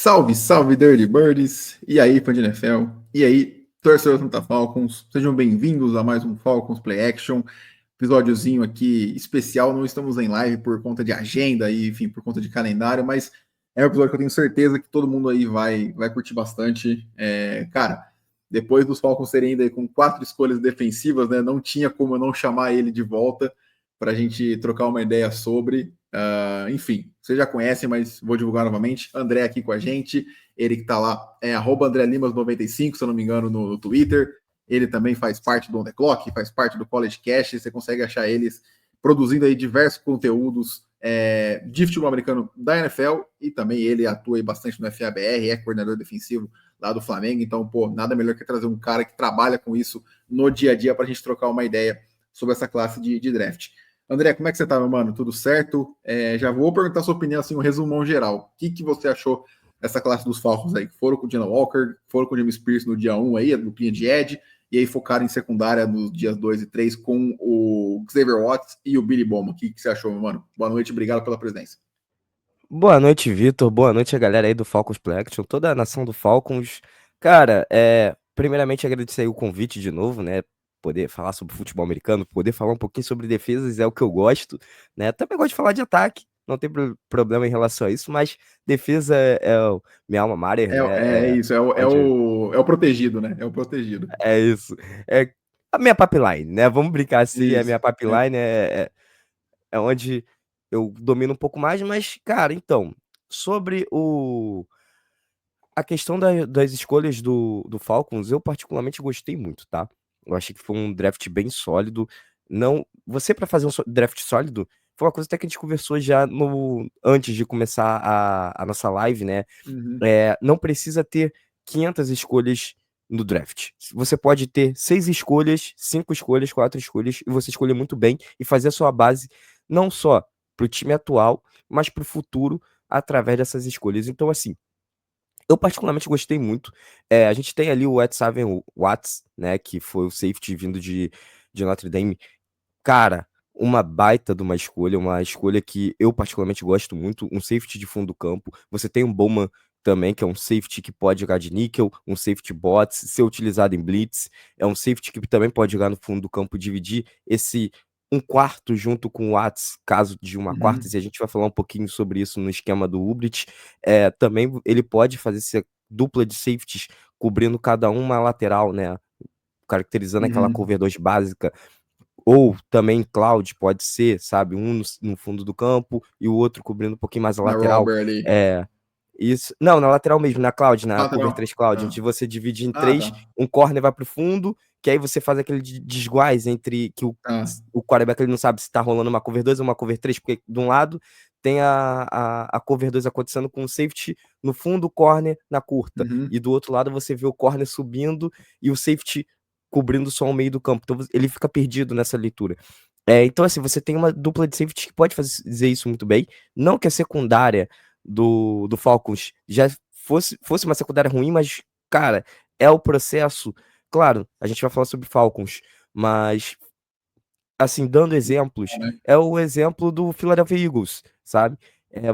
Salve, salve, Dirty Birds! E aí, fã de NFL? E aí, torcedor do Atlanta Falcons? Sejam bem-vindos a mais um Falcons Play Action. Episódiozinho aqui especial. Não estamos em live por conta de agenda e, enfim, por conta de calendário, mas é um episódio que eu tenho certeza que todo mundo aí vai curtir bastante. Cara, depois dos Falcons serem ainda aí com 4 escolhas defensivas, né? Não tinha como eu não chamar ele de volta para a gente trocar uma ideia sobre. Enfim, vocês já conhecem, mas vou divulgar novamente. André aqui com a gente, ele que tá lá, @AndréLimas95, se eu não me engano, no Twitter. Ele também faz parte do On The Clock, faz parte do College Cast. Você consegue achar eles produzindo aí diversos conteúdos de futebol americano da NFL, e também ele atua aí bastante no FABR, é coordenador defensivo lá do Flamengo. Então, pô, nada melhor que trazer um cara que trabalha com isso no dia a dia para a gente trocar uma ideia sobre essa classe de draft. André, como é que você tá, meu mano? Tudo certo? Já vou perguntar a sua opinião, assim, um resumão geral. O que você achou dessa classe dos Falcons aí? Foram com o Jalen Walker, foram com o James Pierce no dia 1 aí, a duplinha de Ed, e aí focaram em secundária nos dias 2 e 3 com o Xavier Watts e o Billy Bowman. O que você achou, meu mano? Boa noite, obrigado pela presença. Boa noite, Vitor. Boa noite a galera aí do Falcons Play Action, toda a nação do Falcons. Cara, primeiramente agradecer aí o convite de novo, né? Poder falar sobre futebol americano, poder falar um pouquinho sobre defesas é o que eu gosto, né? Também gosto de falar de ataque, não tem problema em relação a isso, mas defesa é minha alma mater, É né? isso, Onde é o protegido, né? É o protegido. é isso. É a minha pipeline, né? Vamos brincar assim, a Isso. minha pipeline é onde eu domino um pouco mais, mas, cara, então, sobre a questão das escolhas do Falcons, eu particularmente gostei muito, tá? Eu achei que foi um draft bem sólido. Não, você para fazer um draft sólido, foi uma coisa até que a gente conversou já no antes de começar a nossa live, né? Uhum. Não precisa ter 500 escolhas no draft. Você pode ter 6 escolhas, 5 escolhas, 4 escolhas, e você escolher muito bem e fazer a sua base não só para o time atual, mas para o futuro através dessas escolhas. Então, assim, eu particularmente gostei muito. A gente tem ali o Xavier Watts, né, que foi o safety vindo de Notre Dame. Cara, uma baita de uma escolha que eu particularmente gosto muito, um safety de fundo do campo. Você tem um Bowman também, que é um safety que pode jogar de níquel, um safety bots, ser utilizado em blitz. É um safety que também pode jogar no fundo do campo, dividir esse um quarto junto com o Watts, caso de uma quarta, Uhum. e a gente vai falar um pouquinho sobre isso no esquema do Ubrich. Também ele pode fazer essa dupla de safeties cobrindo cada uma lateral, né? Caracterizando aquela Uhum. cover 2 básica, ou também cloud, pode ser, sabe, um no fundo do campo e o outro cobrindo um pouquinho mais a Na lateral. Robert ali. Isso. Não, na lateral mesmo, na cloud, na cover Lateral. 3 cloud, Tá. onde você divide em Ah, três, tá. um corner vai pro fundo, que aí você faz aquele desguaz entre que Tá. o quarterback ele não sabe se tá rolando uma cover 2 ou uma cover 3, porque de um lado tem a cover 2 acontecendo com o safety no fundo, o corner na curta. Uhum. E do outro lado você vê o corner subindo e o safety cobrindo só o meio do campo. Então ele fica perdido nessa leitura. Então, assim, você tem uma dupla de safety que pode fazer isso muito bem. Não que a secundária do Falcons já fosse uma secundária ruim, mas, cara, é o processo. Claro, a gente vai falar sobre Falcons, mas, assim, dando exemplos, Né? é o exemplo do Philadelphia Eagles, sabe?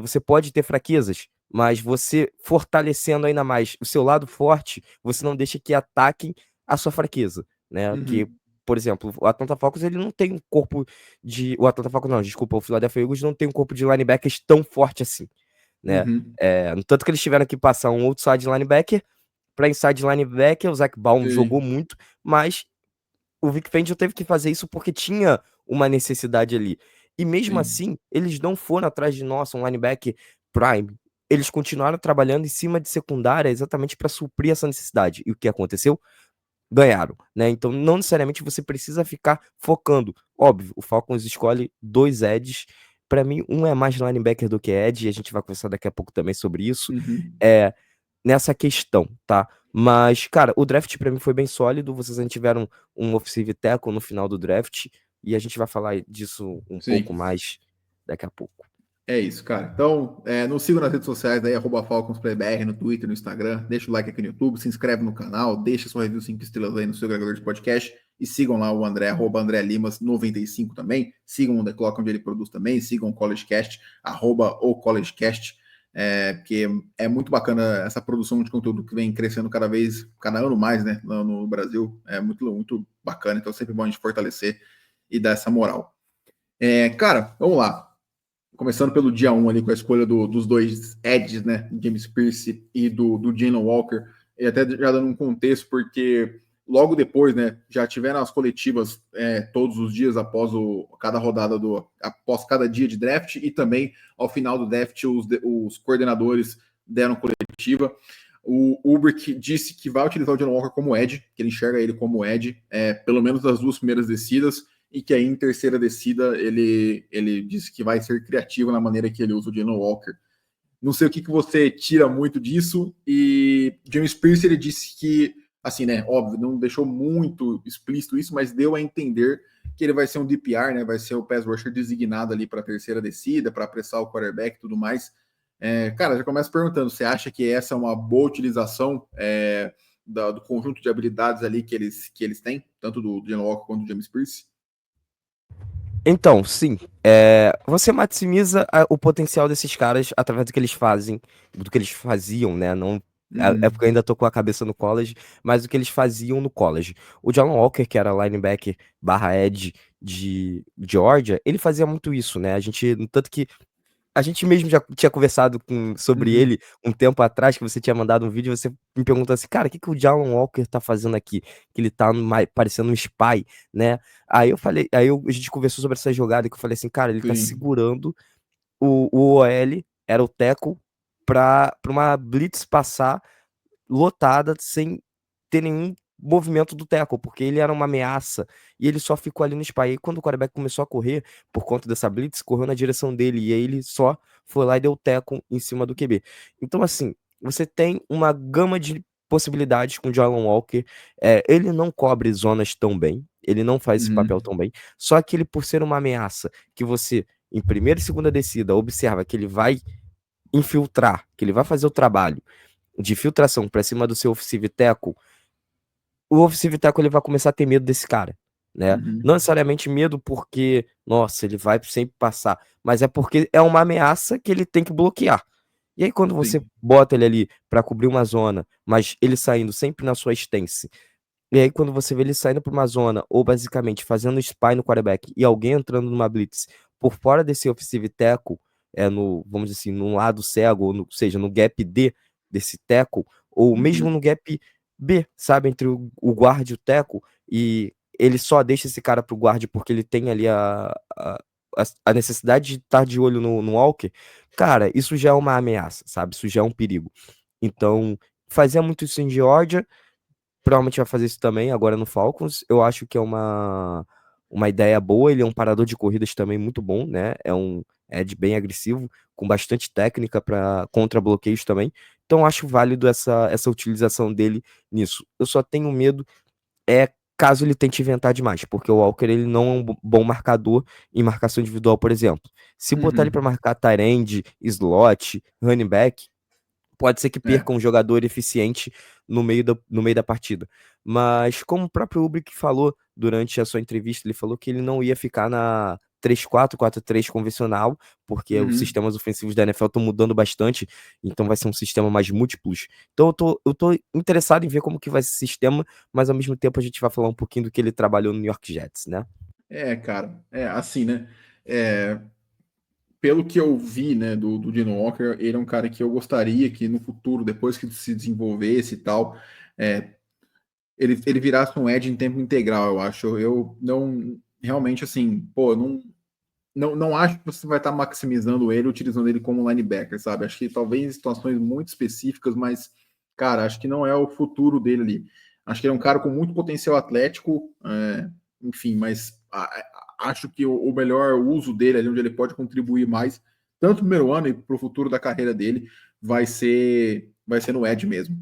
Você pode ter fraquezas, mas você fortalecendo ainda mais o seu lado forte, você não deixa que ataquem a sua fraqueza, né? Que, Uhum. por exemplo, o Atlanta Falcons ele não tem um corpo de. O Atlanta Falcons, não, desculpa, o Philadelphia Eagles não tem um corpo de linebackers tão forte assim, né? Uhum. No tanto que eles tiveram que passar um outside linebacker para inside linebacker, o Zach Baum jogou Sim. muito, mas o Vic Fangio teve que fazer isso porque tinha uma necessidade ali. E mesmo Sim. assim, eles não foram atrás de, nossa, um linebacker prime. Eles continuaram trabalhando em cima de secundária exatamente para suprir essa necessidade. E o que aconteceu? Ganharam, né? Então, não necessariamente você precisa ficar focando. Óbvio, o Falcons escolhe 2 edges. Para mim, um é mais linebacker do que edge, e a gente vai conversar daqui a pouco também sobre isso. Uhum. É, nessa questão, tá? Mas, cara, o draft pra mim foi bem sólido. Vocês ainda tiveram um offensive tackle no final do draft e a gente vai falar disso um pouco Sim. mais daqui a pouco. É isso, cara. Então, nos sigam nas redes sociais aí, @FalconsPlayBR no Twitter, no Instagram. Deixa o like aqui no YouTube, se inscreve no canal, deixa sua review 5 estrelas aí no seu agregador de podcast. E sigam lá o André, @AndréLimas95 também. Sigam o The Clock, onde ele produz também. Sigam o CollegeCast, @o CollegeCast. porque é muito bacana essa produção de conteúdo que vem crescendo cada ano mais, né, no Brasil. É muito, muito bacana, então é sempre bom a gente fortalecer e dar essa moral. Cara, vamos lá. Começando pelo dia 1 ali, com a escolha dos dois Edges, né? James Pierce e do Jalen Walker. E até já dando um contexto, porque logo depois, né? Já tiveram as coletivas todos os dias após cada rodada após cada dia de draft, e também ao final do draft, os coordenadores deram coletiva. O Ulbrich disse que vai utilizar o Jalen Walker como Edge, que ele enxerga ele como Edge, pelo menos das duas primeiras descidas, e que aí em terceira descida ele disse que vai ser criativo na maneira que ele usa o Jalen Walker. Não sei o que você tira muito disso, e James Pierce ele disse que, assim, né, óbvio, não deixou muito explícito isso, mas deu a entender que ele vai ser um DPR, né, vai ser o pass rusher designado ali para a terceira descida, para apressar o quarterback e tudo mais. Cara, já começo perguntando, você acha que essa é uma boa utilização do conjunto de habilidades ali que eles têm, tanto do Jalen Walker quanto do James Pierce? Então, sim, você maximiza o potencial desses caras através do que eles fazem, do que eles faziam, né? Não, é porque eu ainda tô com a cabeça no college, mas o que eles faziam no college. O Jalen Walker, que era linebacker barra edge de Georgia, ele fazia muito isso, né? Tanto que a gente mesmo já tinha conversado sobre Uhum. ele um tempo atrás, que você tinha mandado um vídeo, você me perguntou assim, cara, o que o Jalen Walker tá fazendo aqui? Que ele tá parecendo um spy, né? Aí eu falei, a gente conversou sobre essa jogada, que eu falei assim, cara, ele tá Sim. segurando o OL, era o tackle, pra uma blitz passar lotada sem ter nenhum movimento do tackle, porque ele era uma ameaça e ele só ficou ali no spy. E quando o quarterback começou a correr, por conta dessa blitz, correu na direção dele e aí ele só foi lá e deu tackle em cima do QB. Então, assim, você tem uma gama de possibilidades com o Jalen Walker. Ele não cobre zonas tão bem, ele não faz esse papel Uhum. tão bem, só que ele, por ser uma ameaça que você, em primeira e segunda descida, observa que ele vai infiltrar, que ele vai fazer o trabalho de filtração pra cima do seu offensive tackle, o offensive tackle ele vai começar a ter medo desse cara, né? Uhum. Não necessariamente medo porque, nossa, ele vai sempre passar, mas é porque é uma ameaça que ele tem que bloquear. E aí quando você Sim. bota ele ali pra cobrir uma zona, mas ele saindo sempre na sua stance, e aí quando você vê ele saindo pra uma zona, ou basicamente fazendo spy no quarterback e alguém entrando numa blitz por fora desse offensive tackle, vamos dizer assim, no lado cego, ou seja, no gap D desse tackle, ou mesmo Uhum. no gap B, sabe, entre o guard e o tackle, e ele só deixa esse cara pro guard porque ele tem ali a necessidade de estar de olho no Walker, cara, isso já é uma ameaça, sabe, isso já é um perigo. Então, fazia muito isso em Georgia, provavelmente vai fazer isso também agora no Falcons. Eu acho que é uma ideia boa. Ele é um parador de corridas também muito bom, né? É um edge bem agressivo, com bastante técnica para contra bloqueios também. Então acho válido essa utilização dele nisso. Eu só tenho medo caso ele tente inventar demais, porque o Walker ele não é um bom marcador em marcação individual, por exemplo. Se botar ele para Uhum. marcar tight end, slot, running back, pode ser que É. perca um jogador eficiente no meio da partida. Mas, como o próprio Ubrick falou durante a sua entrevista, ele falou que ele não ia ficar na 3-4-4-3 convencional, porque os Uhum. sistemas ofensivos da NFL estão mudando bastante, então vai ser um sistema mais múltiplos. Então eu tô interessado em ver como que vai ser esse sistema, mas ao mesmo tempo a gente vai falar um pouquinho do que ele trabalhou no New York Jets, né? Cara, assim, né? É, pelo que eu vi, né, do Geno Walker, ele é um cara que eu gostaria que no futuro, depois que se desenvolvesse e tal, é, ele virasse um edge em tempo integral, eu acho. Eu não, realmente, assim, pô, não acho que você vai estar maximizando ele, utilizando ele como linebacker, sabe? Acho que talvez em situações muito específicas, mas, cara, acho que não é o futuro dele ali. Acho que ele é um cara com muito potencial atlético, enfim, mas acho que o melhor uso dele ali, onde ele pode contribuir mais, tanto no primeiro ano e para o futuro da carreira dele, vai ser no Edge mesmo.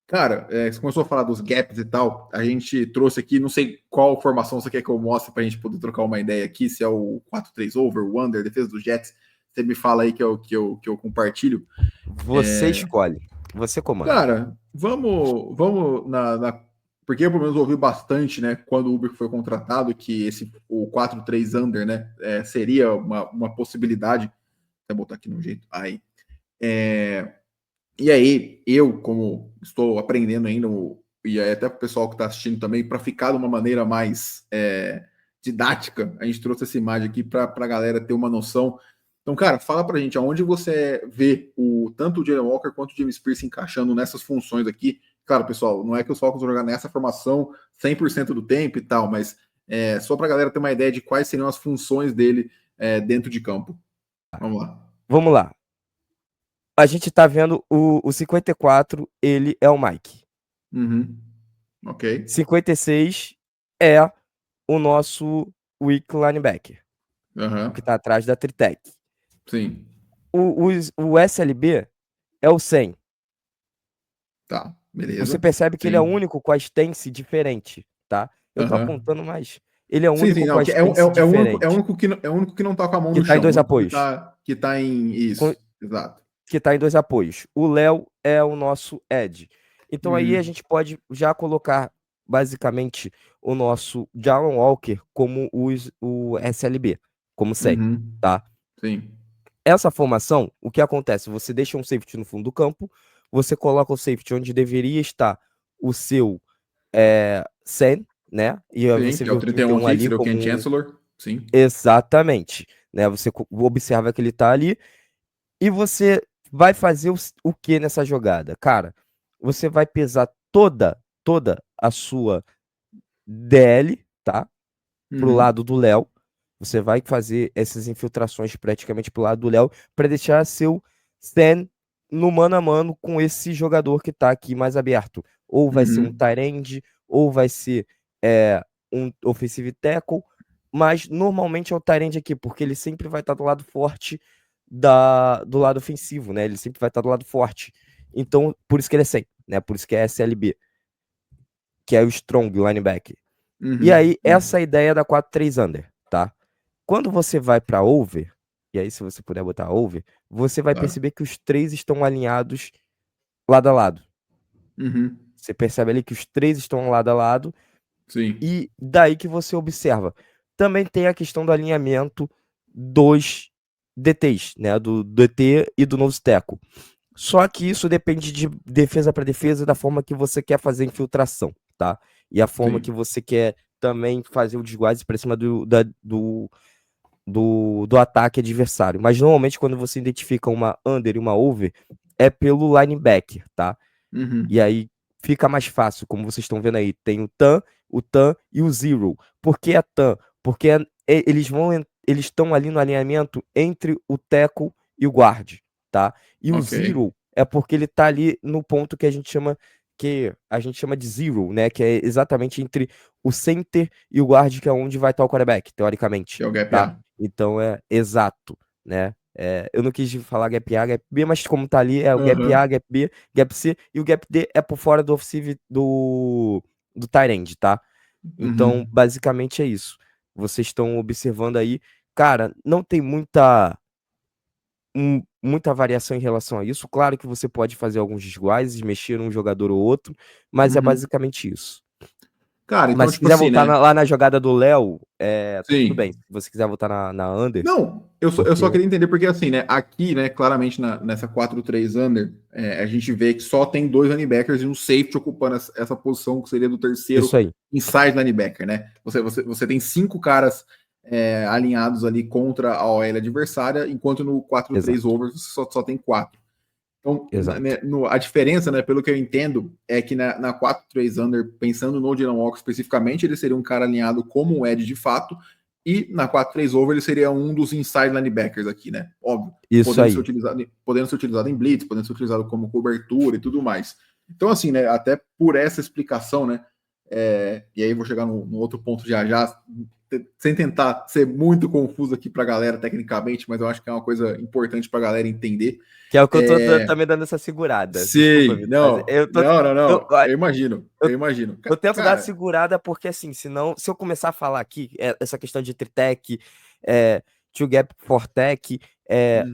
Cara, você começou a falar dos gaps e tal. A gente trouxe aqui, não sei qual formação você quer que eu mostre para a gente poder trocar uma ideia aqui, se é o 4-3 over, o under, defesa dos Jets. Você me fala aí que eu compartilho. Você escolhe, você comanda. Cara, vamos porque eu pelo menos ouvi bastante, né, quando o Uber foi contratado, que o 4-3 under, né, seria uma possibilidade. Vou botar aqui no jeito. Aí. E aí, eu, como estou aprendendo ainda, e aí até o pessoal que está assistindo também, para ficar de uma maneira mais didática, a gente trouxe essa imagem aqui para a galera ter uma noção. Então, cara, fala pra gente aonde você vê tanto o Jalen Walker quanto o James Pierce encaixando nessas funções aqui. Claro, pessoal, não é que os Falcons vão jogar nessa formação 100% do tempo e tal, mas só para a galera ter uma ideia de quais seriam as funções dele dentro de campo. Vamos lá. Vamos lá. A gente tá vendo o 54, ele é o Mike. Uhum. Ok. 56 é o nosso weak linebacker, Uhum. o que tá atrás da Tritec. Sim. O SLB é o 100. Tá. Beleza. Você percebe que Sim. ele é o único com a stance diferente, tá? Eu tô Uhum. apontando mais. Ele é o Sim, único sim, com não, a stance diferente. é o único é o único que não tá com a mão Que no tá em chão, o dois único apoios. que tá em Com- isso, exato. que tá em dois apoios. O Léo é o nosso Ed. Então aí a Uhum. gente pode já colocar basicamente o nosso Jalon Walker como o SLB, como 100, Uhum. tá? Sim. Essa formação, o que acontece? Você deixa um safety no fundo do campo, você coloca o safety onde deveria estar o seu Sen, né? E aí Sim, você que é vê o o 31 31 aqui, que ali seria o Ken como Chancellor. Sim. exatamente, né? Você observa que ele tá ali e você vai fazer o que nessa jogada? Cara, você vai pesar toda a sua DL, tá? Pro Uhum. lado do Léo. Você vai fazer essas infiltrações praticamente pro lado do Léo para deixar seu Stan no mano a mano com esse jogador que tá aqui mais aberto. Ou vai ser um Uhum. tight end, ou vai ser um offensive tackle, mas normalmente é o tight end aqui, porque ele sempre vai estar do lado forte do lado ofensivo, né? Ele sempre vai estar do lado forte. Então, por isso que ele é 100, né? Por isso que é SLB, que é o strong linebacker. E Uhum. aí, essa é a ideia da 4-3 under, tá? Quando você vai para over, e aí se você puder botar over, você vai Claro. perceber que os três estão alinhados lado a lado. Uhum. Você percebe ali que os três estão lado a lado, Sim. e daí que você observa. Também tem a questão do alinhamento dos DTs, né? Do DT e do nose tackle. Só que isso depende de defesa para defesa e da forma que você quer fazer a infiltração, tá? E a forma que Sim. você quer também fazer o desguaze para cima do ataque adversário. Mas normalmente quando você identifica uma under e uma over, é pelo linebacker, tá? E Uhum. aí fica mais fácil, como vocês estão vendo aí. Tem o TAN e o Zero. Por que a TAN? Porque eles estão ali no alinhamento entre o tackle e o guard, tá? E o Ok. Zero é porque ele tá ali no ponto que a gente chama de zero, né? Que é exatamente entre o center e o guard, que é onde vai estar o quarterback, teoricamente, Que é o Gap tá? A. Então é exato, né? Eu não quis falar gap A, gap B, mas como tá ali, é o gap A, Uhum. gap B, gap C e o gap D é por fora do offensive do tight end, tá? Então, Uhum. basicamente é isso. Vocês estão observando aí, cara, não tem muita variação em relação a isso. Claro que você pode fazer alguns desguazes, mexer um jogador ou outro, mas é Uhum. basicamente isso. Cara, então, Mas se tipo quiser assim, voltar né? lá na jogada do Léo, tá tudo bem. Sim. Se você quiser voltar na under, Não, eu só porque queria entender porque assim, né? Aqui, né, claramente nessa 4-3 under, a gente vê que só tem dois linebackers e um safety ocupando essa posição que seria do isso terceiro aí. inside linebacker, né? Você tem cinco caras alinhados ali contra a OL adversária, enquanto no 4-3 Exato, over você só tem quatro. Então, exato. a diferença, né, pelo que eu entendo, é que na 4-3 under, pensando no Dylan Walker especificamente, ele seria um cara alinhado como um Ed de fato, e na 4-3 over ele seria um dos inside linebackers aqui, né? Óbvio, Isso aí. podendo ser utilizado em blitz, podendo ser utilizado como cobertura e tudo mais. Então, assim, né, até por essa explicação, né, e aí vou chegar no outro ponto já, sem tentar ser muito confuso aqui para a galera tecnicamente, mas eu acho que é uma coisa importante para a galera entender. Que é o que eu tô É, também dando essa segurada. Desculpa, Sim, Vitor, mas não, não, não, eu, não. Eu imagino, eu, eu imagino. eu tento dar a Cara, segurada porque, assim, senão, se eu começar a falar aqui, essa questão de tritech, é, two gap for tech,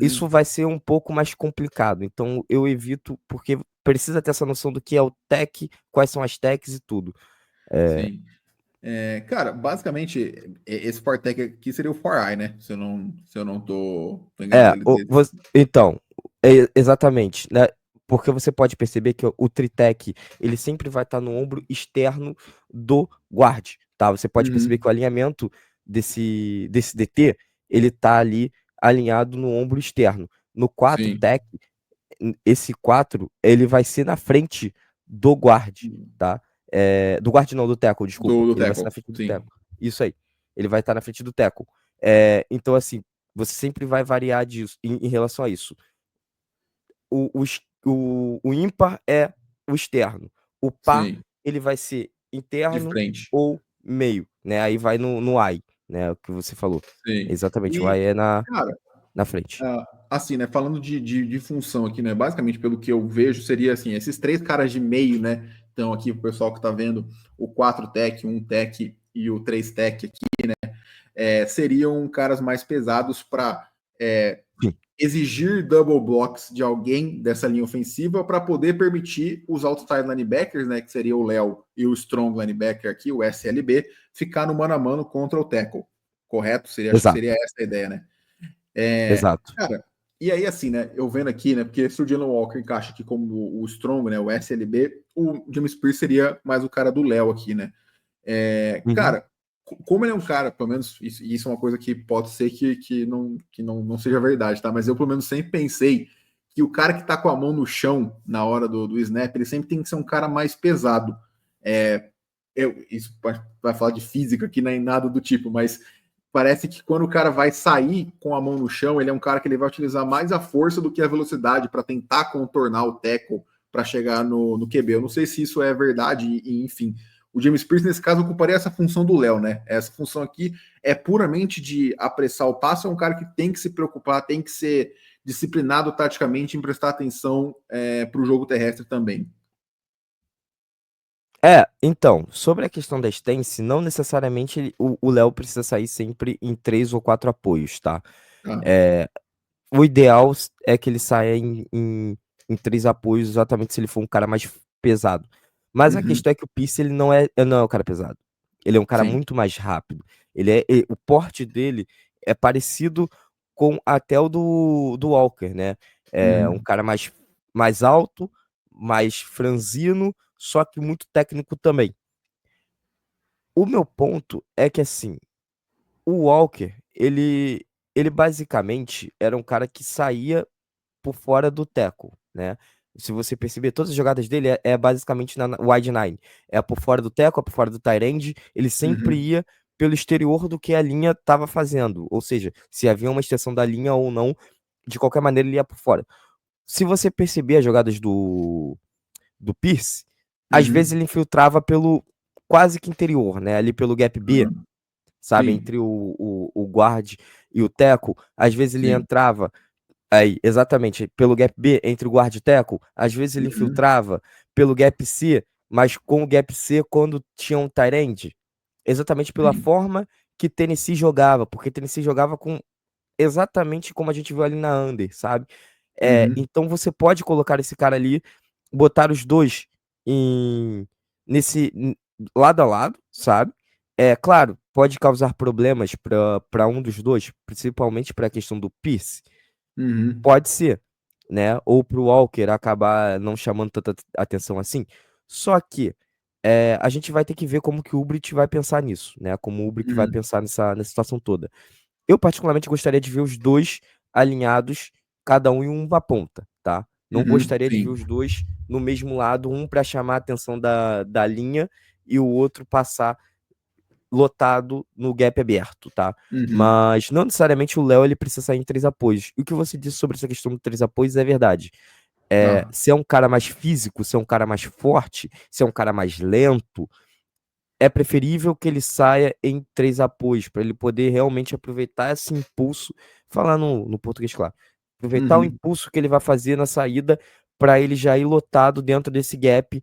isso uhum, vai ser um pouco mais complicado. Então, eu evito, porque precisa ter essa noção do que é o tech, quais são as techs e tudo. É, sim. Cara, basicamente, esse Fortec aqui seria o For Eye, né? Se eu não tô enganado. então, Exatamente, né? Porque você pode perceber que o tritec, ele sempre vai estar no ombro externo do guard, tá? Você pode perceber que o alinhamento desse DT, ele tá ali alinhado no ombro externo. No 4 Sim. tech, esse 4, ele vai ser na frente do guard, tá? Do guard não, do tackle, desculpa. Do Ele vai ser tackle, na frente do sim. tackle. Isso aí. Ele vai estar na frente do tackle. Então, assim, você sempre vai variar disso, em relação a isso. O ímpar é o externo. O par, Sim. ele vai ser De interno frente. ou meio, né? Aí vai no I, né? O que você falou. Sim. Exatamente, o E, I é cara, na frente. assim, né, falando de função aqui, né, basicamente pelo que eu vejo, seria assim, esses três caras de meio, né, então aqui o pessoal que tá vendo o 4 tech, 1 tech e o 3 tech aqui, seriam caras mais pesados para Sim. exigir double blocks de alguém dessa linha ofensiva para poder permitir os outside linebackers, né, que seria o Léo e o strong linebacker aqui, o SLB, ficar no mano a mano contra o tackle. Correto? Acho que Exato, seria essa a ideia, né? exato. Cara, e aí assim, né, eu vendo aqui, né, porque se o Jalen Walker encaixa aqui como o strong, né, o SLB, o James Pierce seria mais o cara do Léo aqui, né? Uhum. Cara, como ele é um cara, pelo menos isso é uma coisa que pode ser que não seja verdade, tá? Mas eu, pelo menos, sempre pensei que o cara que tá com a mão no chão na hora do snap, ele sempre tem que ser um cara mais pesado. Isso vai falar de física aqui, nem nada do tipo, mas parece que quando o cara vai sair com a mão no chão, ele é um cara que ele vai utilizar mais a força do que a velocidade para tentar contornar o tackle para chegar no QB. Eu não sei se isso é verdade, enfim. O James Pierce, nesse caso, ocuparia essa função do Léo, né? Essa função aqui é puramente de apressar o passo, é um cara que tem que se preocupar, tem que ser disciplinado taticamente em prestar atenção para o jogo terrestre também. Então, sobre a questão da stance, não necessariamente o Léo precisa sair sempre em 3 ou 4 apoios, tá? Ah, É, o ideal é que ele saia em 3 apoios, exatamente se ele for um cara mais pesado. Mas a uhum, questão é que o Pierce, ele não é um cara pesado. Ele é um cara sim. muito mais rápido. O porte dele é parecido com até o do Walker, né? É um Uhum, cara mais alto, mais franzino, só que muito técnico também. O meu ponto é que, assim, o Walker, ele basicamente era um cara que saía por fora do tackle, né? Se você perceber, todas as jogadas dele é basicamente na wide nine. É por fora do tackle, é por fora do tight end. Ele sempre uhum, ia pelo exterior do que a linha estava fazendo. Ou seja, se havia uma extensão da linha ou não, de qualquer maneira ele ia por fora. Se você perceber as jogadas do Pierce, às vezes uhum, ele infiltrava pelo quase que interior, né? Ali pelo gap B, uhum. sabe? Sim, Entre o guard e o tackle. Às vezes ele sim. entrava aí, exatamente, pelo gap B, entre o guard e o tackle. Às vezes ele Uhum, infiltrava pelo gap C, mas com o gap C quando tinha um tight end. Exatamente pela sim. forma que Tennessee jogava, porque Tennessee jogava com exatamente como a gente viu ali na under, sabe? Uhum, Então você pode colocar esse cara ali, botar os dois em nesse lado a lado, sabe? Claro, pode causar problemas para um dos dois, principalmente para a questão do Pierce. uhum. Pode ser, né? Ou para o Walker acabar não chamando tanta atenção assim. Só que a gente vai ter que ver como que o Ubright vai pensar nisso, né? Como o Ubright vai Uhum, pensar nessa situação toda. Eu, particularmente, gostaria de ver os dois alinhados, cada um em uma ponta, tá? Não uhum, gostaria de ver sim. os dois no mesmo lado, um para chamar a atenção da linha e o outro passar lotado no gap aberto, tá? Uhum, Mas não necessariamente o Léo ele precisa sair em 3 apoios. E o que você disse sobre essa questão de 3 apoios é verdade. ah, Se é um cara mais físico, se é um cara mais forte, se é um cara mais lento, é preferível que ele saia em 3 apoios, para ele poder realmente aproveitar esse impulso, falar no português, claro, aproveitar o uhum, impulso que ele vai fazer na saída para ele já ir lotado dentro desse gap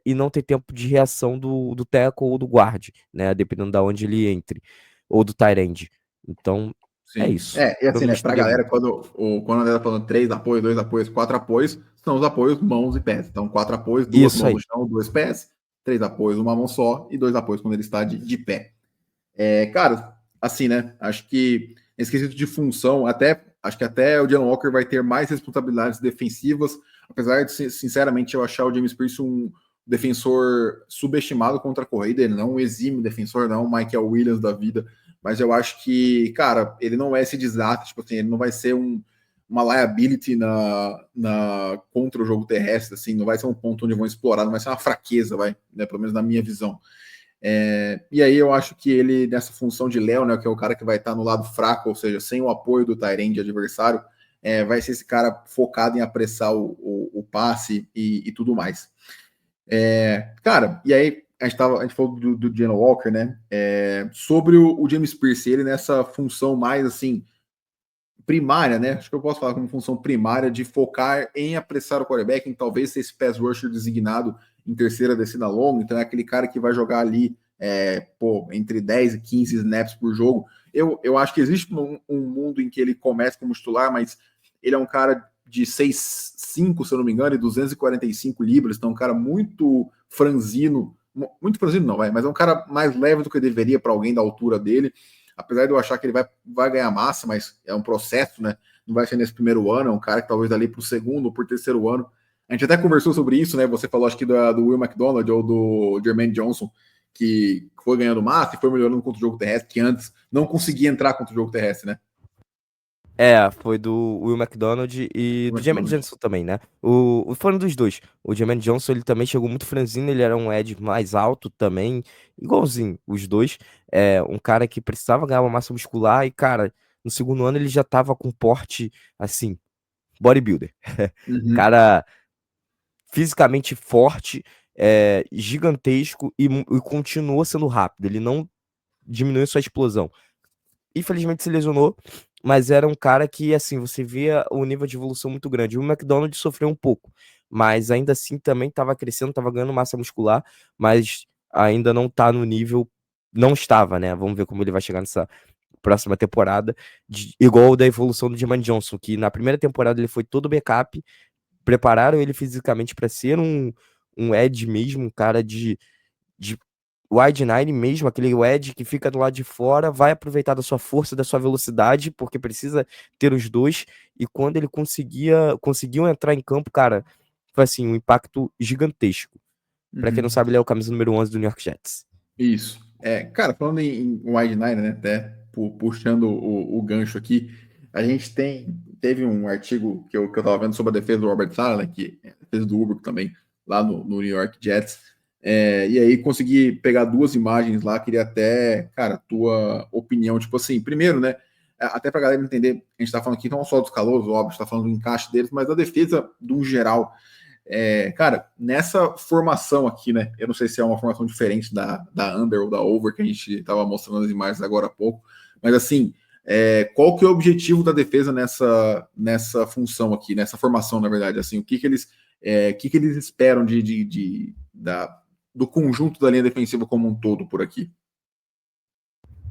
e não ter tempo de reação do tackle ou do guard, né? Dependendo da onde ele entre, ou do tight end. Então, é sim. isso. E Eu assim, não me né, pra estender galera, muito. quando a galera tá falando 3 apoios, 2 apoios, 4 apoios, são os apoios mãos e pés. Então, 4 apoios, duas Isso mãos no aí. chão, 2 pés, 3 apoios, uma mão só, e 2 apoios quando ele está de pé. Cara, assim, né? Acho que esse quesito de função, até Acho que até o Jalen Walker vai ter mais responsabilidades defensivas, apesar de, sinceramente, eu achar o James Pierce um defensor subestimado contra a corrida. Ele não é um exímio defensor, não é um Michael Williams da vida, mas eu acho que, cara, ele não é esse desastre, tipo assim, ele não vai ser uma liability contra o jogo terrestre, assim, não vai ser um ponto onde vão explorar, não vai ser uma fraqueza, né, pelo menos na minha visão. E aí eu acho que ele, nessa função de Léo, né, que é o cara que vai estar no lado fraco, ou seja, sem o apoio do Tyrande adversário, vai ser esse cara focado em apressar o passe e tudo mais. Cara, e aí a gente falou do Jalen Walker, né? Sobre o James Pierce, ele nessa função mais assim primária, né? Acho que eu posso falar como função primária de focar em apressar o quarterback, em talvez ser esse pass rusher designado em terceira descida longa. Então é aquele cara que vai jogar ali entre 10 e 15 snaps por jogo. Eu acho que existe um mundo em que ele começa como titular, mas ele é um cara de 6'5", se eu não me engano, e 245 libras, então é um cara muito franzino, muito franzino não, mas é um cara mais leve do que deveria para alguém da altura dele, apesar de eu achar que ele vai ganhar massa, mas é um processo, né? Não vai ser nesse primeiro ano, é um cara que talvez dali para o segundo ou por terceiro ano. A gente até conversou sobre isso, né? Você falou, acho que do Will McDonald ou do Jermaine Johnson, que foi ganhando massa e foi melhorando contra o jogo terrestre, que antes não conseguia entrar contra o jogo terrestre, né? Foi do Will McDonald e O do Jermaine McDonald. Johnson também, né? Foram dos dois. O Jermaine Johnson, ele também chegou muito franzino, ele era um edge mais alto também, igualzinho, os dois. Um cara que precisava ganhar uma massa muscular e, cara, no segundo ano ele já tava com porte, assim, bodybuilder. Uhum. Cara fisicamente forte, gigantesco e continuou sendo rápido. Ele não diminuiu sua explosão. Infelizmente se lesionou, mas era um cara que, assim, você via o nível de evolução muito grande. O McDonald sofreu um pouco, mas ainda assim também estava crescendo, estava ganhando massa muscular, mas ainda não tá no nível, não estava, né? Vamos ver como ele vai chegar nessa próxima temporada, igual da evolução do Jermaine Johnson, que na primeira temporada ele foi todo backup, prepararam ele fisicamente para ser um edge mesmo, um cara de wide nine mesmo, aquele edge que fica do lado de fora, vai aproveitar da sua força, da sua velocidade, porque precisa ter os dois, e quando ele conseguiu entrar em campo, cara, foi assim, um impacto gigantesco. Para quem não Uhum. sabe, ele é o camisa número 11 do New York Jets. Isso. Cara, falando em wide nine, né? Até puxando o gancho aqui, a gente teve um artigo que eu tava vendo sobre a defesa do Robert Saleh, né, que é a defesa do Uber também, lá no New York Jets. E aí consegui pegar duas imagens lá, queria até, cara, tua opinião, tipo assim, primeiro, né? Até pra galera entender, a gente tá falando aqui não só dos calouros, óbvio, a gente tá falando do encaixe deles, mas da defesa do geral. Cara, nessa formação aqui, né? Eu não sei se é uma formação diferente da under ou da over que a gente estava mostrando as imagens agora há pouco, mas assim, qual que é o objetivo da defesa nessa função aqui, nessa formação, na verdade? Assim, o que que eles esperam do conjunto da linha defensiva como um todo por aqui?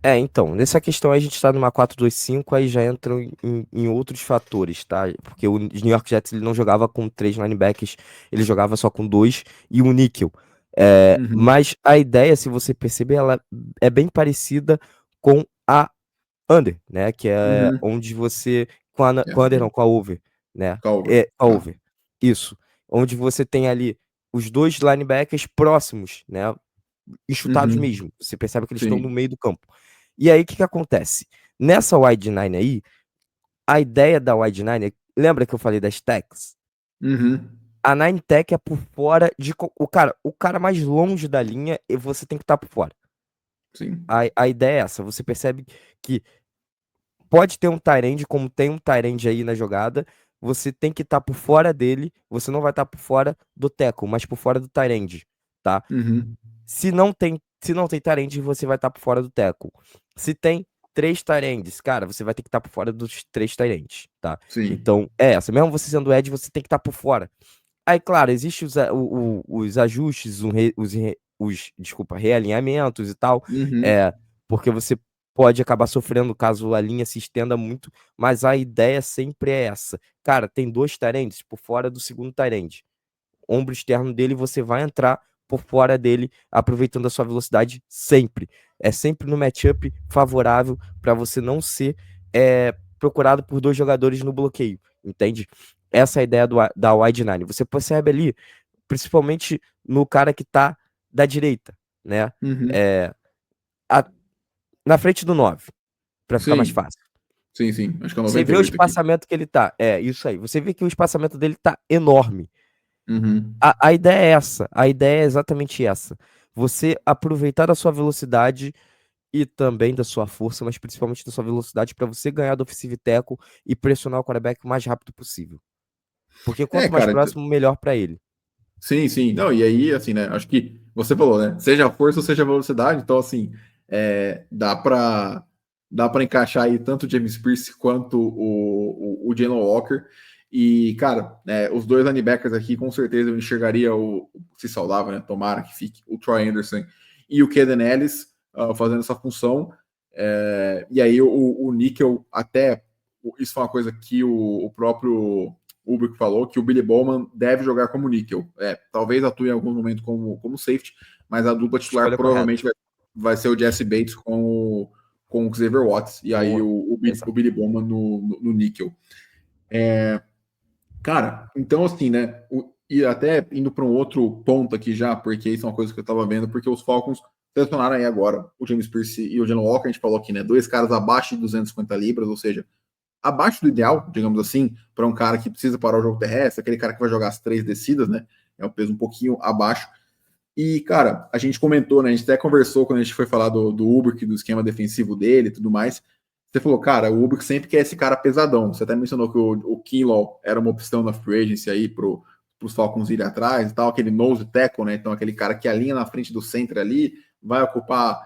Então, nessa questão aí a gente tá numa 4-2-5, aí já entram em outros fatores, tá? Porque o New York Jets ele não jogava com 3 linebackers, ele jogava só com 2 e um níquel. Uhum, Mas a ideia, se você perceber, ela é bem parecida com a under, né? Que é uhum. onde você. Com a under não, com a over, né? Calver, Com a tá. over. Isso. Onde você tem ali os dois linebackers próximos, né? Enxutados Uhum, mesmo. Você percebe que eles estão no sim. meio do campo. E aí, o que que acontece? Nessa wide nine aí, a ideia da wide nine, lembra que eu falei das techs? Uhum, A nine tech é por fora de o cara mais longe da linha, e você tem que estar por fora. sim. A ideia é essa. Você percebe que pode ter um tight end, como tem um tight end aí na jogada, você tem que estar por fora dele, você não vai estar por fora do tackle, mas por fora do tight end, tá? Uhum, Se não tem tight end, você vai estar por fora do tackle. Se tem três tight ends, cara, você vai ter que estar por fora dos três tight ends, tá? sim. Então, é essa. Mesmo você sendo edge, você tem que estar por fora. Aí, claro, existem os ajustes, desculpa, realinhamentos e tal, Uhum, é, porque você pode acabar sofrendo caso a linha se estenda muito, mas a ideia sempre é essa. Cara, tem dois tight ends por fora do segundo tight end. Ombro externo dele, você vai entrar por fora dele, aproveitando a sua velocidade sempre. É sempre no matchup favorável para você não ser procurado por 2 jogadores no bloqueio, entende? Essa é a ideia da wide nine. Você percebe ali, principalmente no cara que tá da direita, né? Uhum. A- na frente do 9, pra ficar mais Sim, fácil. sim. Acho que é Você vê o 98 aqui. espaçamento que ele tá. É, isso aí. Você vê que o espaçamento dele tá enorme. Uhum. A ideia é essa. A ideia é exatamente essa. Você aproveitar da sua velocidade e também da sua força, mas principalmente da sua velocidade para você ganhar do offensive tackle e pressionar o quarterback o mais rápido possível. Porque É, quanto mais cara, próximo, melhor para ele. sim. Não, e aí, assim, né? Acho que você falou, né? Seja a força ou seja a velocidade, então, assim, dá pra encaixar aí tanto o James Pierce quanto o Jalen Walker. E, cara, os dois linebackers aqui, com certeza eu enxergaria se saudável, né? Tomara que fique o Troy Anderson e o Kaden Ellis fazendo essa função. E aí o Nickel, até isso foi uma coisa que o próprio Ulbrich falou, que o Billy Bowman deve jogar como níquel. Talvez atue em algum momento como safety, mas a dupla titular Escolha correta. provavelmente vai ser o Jesse Bates com o Xavier Watts, e aí o Exato. Billy Bowman no níquel. Cara, então assim, né? E até indo para um outro ponto aqui já, porque isso é uma coisa que eu estava vendo, porque os Falcons selecionaram aí agora o James Pierce e o Jalen Walker, a gente falou aqui, né? Dois caras abaixo de 250 libras, ou seja, abaixo do ideal, digamos assim, para um cara que precisa parar o jogo terrestre, aquele cara que vai jogar as 3 descidas, né? É um peso um pouquinho abaixo. E, cara, a gente comentou, né? A gente até conversou quando a gente foi falar do Ulbrich, do esquema defensivo dele e tudo mais. Você falou, cara, o Ulbrich sempre quer esse cara pesadão. Você até mencionou que o Kinlaw era uma opção na free agency aí pros Falcons irem atrás e tal, aquele nose tackle, né? Então, aquele cara que alinha na frente do center ali, vai ocupar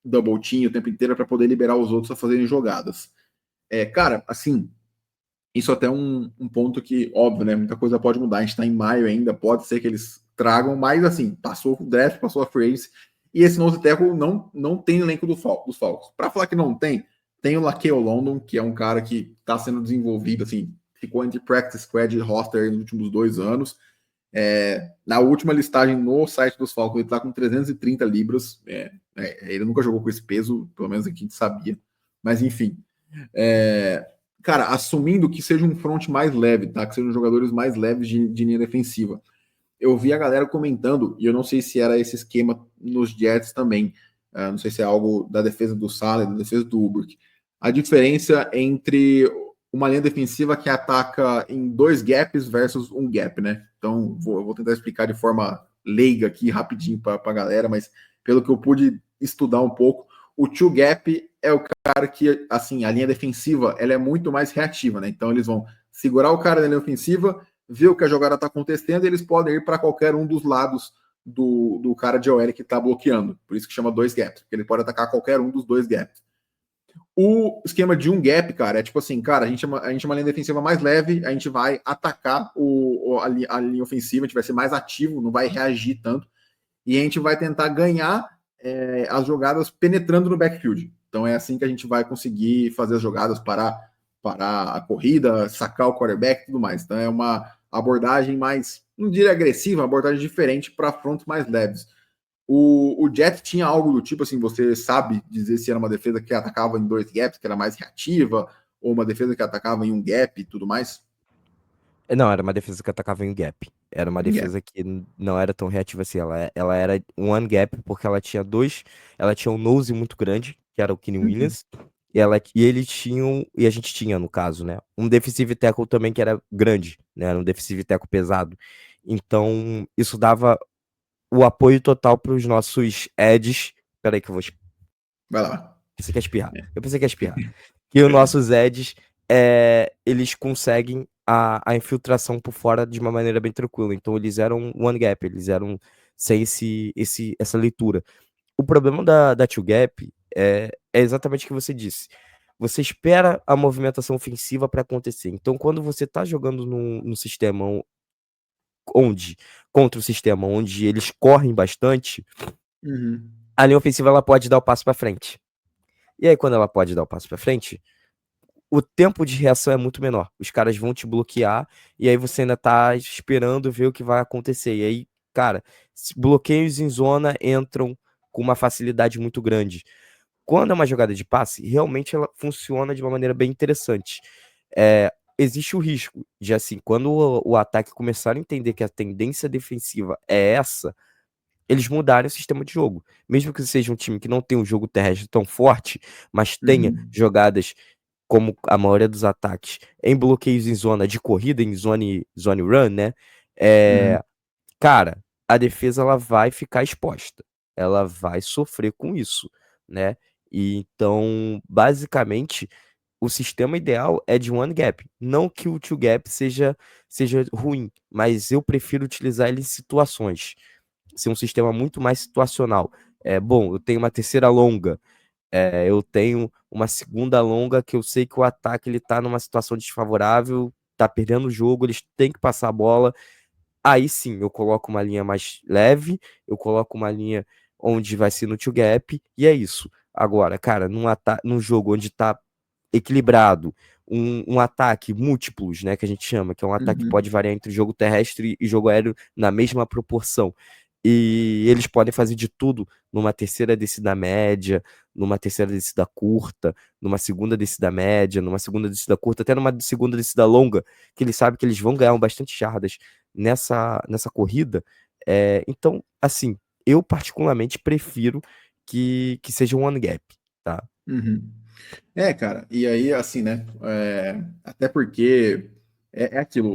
double team o tempo inteiro para poder liberar os outros a fazerem jogadas. Cara, assim, isso até é um ponto que, óbvio, né? Muita coisa pode mudar. A gente está em maio ainda, pode ser que eles tragam, mas assim, passou o draft, passou a free agency, e esse nose tackle não tem elenco dos Falcons. Para falar que não tem o Laqueo London, que é um cara que está sendo desenvolvido, assim, ficou entre practice squad e roster nos últimos 2 anos. Na última listagem no site dos Falcons, ele está com 330 libras. Ele nunca jogou com esse peso, pelo menos aqui a gente sabia. Mas enfim. Cara, assumindo que seja um front mais leve, tá? Que sejam jogadores mais leves de linha defensiva. Eu vi a galera comentando, e eu não sei se era esse esquema nos Jets também. Não sei se é algo da defesa do Saleh, da defesa do Ulbrich. A diferença entre uma linha defensiva que ataca em 2 gaps versus um gap, né? Então, eu vou tentar explicar de forma leiga aqui, rapidinho para a galera, mas pelo que eu pude estudar um pouco, o two gap é o cara que, assim, a linha defensiva, ela é muito mais reativa, né? Então, eles vão segurar o cara na linha ofensiva, ver o que a jogada está acontecendo, e eles podem ir para qualquer um dos lados do cara de OL que está bloqueando. Por isso que chama 2 gaps, porque ele pode atacar qualquer um dos 2 gaps. O esquema de um gap, cara, é tipo assim, cara, a gente é uma linha defensiva mais leve, a gente vai atacar a linha ofensiva, a gente vai ser mais ativo, não vai reagir tanto, e a gente vai tentar ganhar as jogadas penetrando no backfield. Então é assim que a gente vai conseguir fazer as jogadas, parar a corrida, sacar o quarterback e tudo mais. Então é uma abordagem mais, não diria agressiva, uma abordagem diferente para fronts mais leves. O Jet tinha algo do tipo assim, você sabe dizer se era uma defesa que atacava em 2 gaps, que era mais reativa, ou uma defesa que atacava em um gap e tudo mais? Não, era uma defesa que atacava em gap. Era uma Em gap. defesa que não era tão reativa assim. Ela era one gap porque ela tinha dois. Ela tinha um nose muito grande, que era o Kenny Uhum. Williams. E eles tinham. E a gente tinha, no caso, né? Um defensive tackle também que era grande, né? Era um defensive tackle pesado. Então, isso dava o apoio total para os nossos edges. Peraí, que eu vou. Vai lá. Pensei que ia espirrar. Eu pensei que ia espirrar. Que os nossos edges, eles conseguem a infiltração por fora de uma maneira bem tranquila. Então eles eram one gap, eles eram sem essa leitura. O problema da two gap é exatamente o que você disse. Você espera a movimentação ofensiva para acontecer. Então, quando você está jogando no sistema contra o sistema onde eles correm bastante, Uhum. a linha ofensiva ela pode dar o passo para frente. E aí, quando ela pode dar o passo para frente, o tempo de reação é muito menor. Os caras vão te bloquear e aí você ainda tá esperando ver o que vai acontecer. E aí, cara, bloqueios em zona entram com uma facilidade muito grande. Quando é uma jogada de passe, realmente ela funciona de uma maneira bem interessante. Existe o risco de, assim, quando o ataque começar a entender que a tendência defensiva é essa, eles mudarem o sistema de jogo. Mesmo que seja um time que não tem um jogo terrestre tão forte, mas tenha Uhum. jogadas como a maioria dos ataques em bloqueios em zona de corrida, em zone run, né? Uhum. Cara, a defesa ela vai ficar exposta. Ela vai sofrer com isso, né? E então, basicamente, o sistema ideal é de one gap. Não que o two gap seja ruim, mas eu prefiro utilizar ele em situações. Ser um sistema muito mais situacional. Bom, eu tenho uma terceira longa, eu tenho uma segunda longa que eu sei que o ataque ele tá numa situação desfavorável, tá perdendo o jogo, eles têm que passar a bola. Aí sim, eu coloco uma linha mais leve, eu coloco uma linha onde vai ser no two gap, e é isso. Agora, cara, num jogo onde tá equilibrado, um ataque múltiplos, né, que a gente chama, que é um ataque que Uhum. pode variar entre jogo terrestre e jogo aéreo na mesma proporção. E eles podem fazer de tudo numa terceira descida média, numa terceira descida curta, numa segunda descida média, numa segunda descida curta, até numa segunda descida longa, que eles sabem que eles vão ganhar bastante jardas nessa corrida. Então, assim, eu particularmente prefiro que seja um one gap, tá? Uhum. Cara, e aí, assim, né? Até porque é aquilo,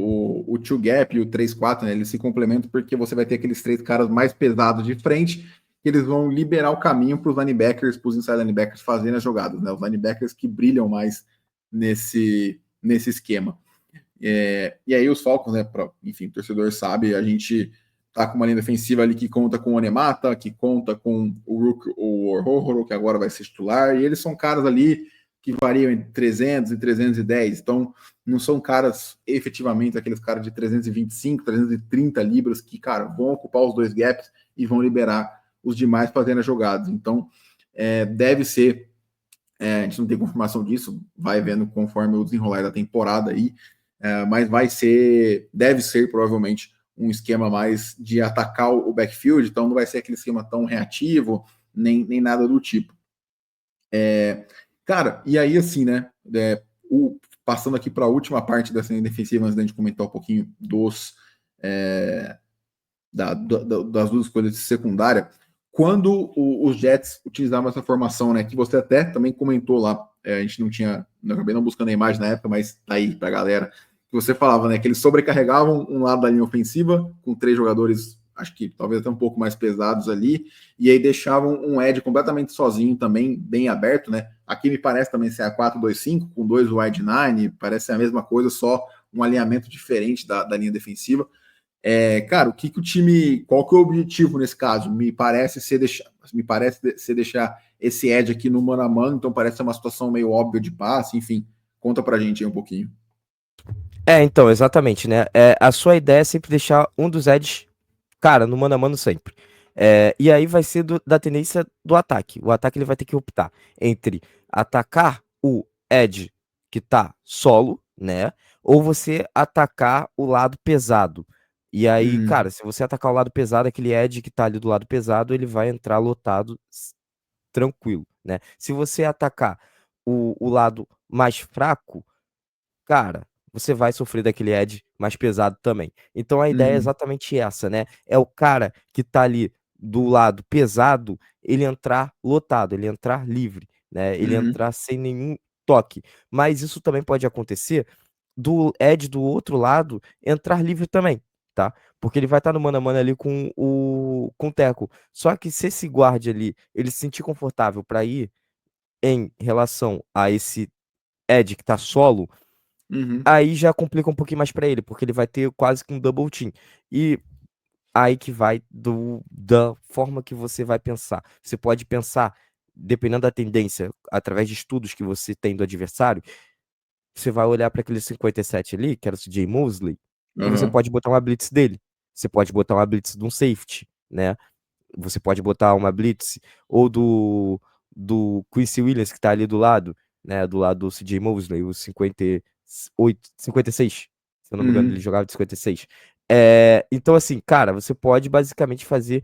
o two gap e o 3-4, né? Eles se complementam porque você vai ter aqueles três caras mais pesados de frente, que eles vão liberar o caminho para os linebackers, para os inside linebackers fazerem as jogadas, né? Os linebackers que brilham mais nesse esquema. E aí os Falcons, né? Enfim, o torcedor sabe, a gente tá com uma linha defensiva ali que conta com o Onemata, que conta com o Rook, o Orhoro, que agora vai ser titular, e eles são caras ali que variam entre 300 e 310, então não são caras efetivamente aqueles caras de 325, 330 libras que, cara, vão ocupar os dois gaps e vão liberar os demais fazendo as jogadas. Então, deve ser, a gente não tem confirmação disso, vai vendo conforme o desenrolar da temporada aí, mas deve ser provavelmente um esquema mais de atacar o backfield, então não vai ser aquele esquema tão reativo, nem nada do tipo. Cara, e aí assim, né? Passando aqui para a última parte dessa linha defensiva, antes da gente comentar um pouquinho das duas escolhas de secundária, quando os Jets utilizavam essa formação, né? Que você até também comentou lá, a gente não acabei não buscando a imagem na época, mas tá aí pra galera, que você falava, né? Que eles sobrecarregavam um lado da linha ofensiva, com três jogadores, acho que talvez até um pouco mais pesados ali, e aí deixavam um edge completamente sozinho também, bem aberto, né? Aqui me parece também ser a 4-2-5, com dois wide nine, parece a mesma coisa, só um alinhamento diferente da linha defensiva. Cara, qual que é o objetivo nesse caso? Me parece ser deixar esse edge aqui no mano a mano, então parece ser uma situação meio óbvia de passe, enfim. Conta pra gente aí um pouquinho. Então, exatamente, né? A sua ideia é sempre deixar um dos edges, cara, no mano a mano sempre. E aí vai ser da tendência do ataque. O ataque ele vai ter que optar entre atacar o edge que tá solo, né? Ou você atacar o lado pesado. E aí, Uhum. cara, se você atacar o lado pesado, aquele edge que tá ali do lado pesado, ele vai entrar lotado tranquilo, né? Se você atacar o lado mais fraco, cara, você vai sofrer daquele edge mais pesado também. Então a ideia é Uhum. exatamente essa, né? É o cara que tá ali do lado pesado, ele entrar lotado, ele entrar livre, né? Ele Uhum. entrar sem nenhum toque. Mas isso também pode acontecer do edge do outro lado entrar livre também, tá? Porque ele vai estar no mano a mano ali com o Teco. Só que se esse guarde ali, ele se sentir confortável para ir em relação a esse edge que tá solo, Uhum. aí já complica um pouquinho mais pra ele, porque ele vai ter quase que um double team. E aí que vai da forma que você vai pensar. Você pode pensar, dependendo da tendência, através de estudos que você tem do adversário, você vai olhar para aquele 57 ali, que era o CJ Mosley, e você Uhum. pode botar uma blitz dele. Você pode botar uma blitz de um safety, né? Você pode botar uma blitz ou do Quincy Williams, que tá ali do lado, né? Do lado do CJ Mosley, o 58, 56. Se eu não me engano, ele Uhum. jogava de 56. Então, assim, cara, você pode basicamente fazer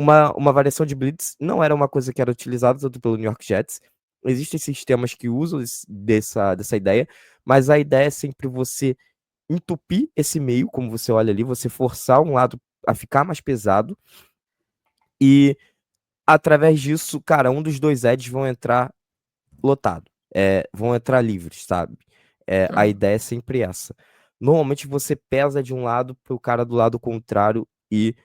uma variação de blitz, não era uma coisa que era utilizada tanto pelo New York Jets. Existem sistemas que usam dessa ideia, mas a ideia é sempre você entupir esse meio, como você olha ali, você forçar um lado a ficar mais pesado e através disso, cara, um dos dois edges vão entrar lotado, vão entrar livres, sabe? A Tá. ideia é sempre essa. Normalmente você pesa de um lado para o cara do lado contrário e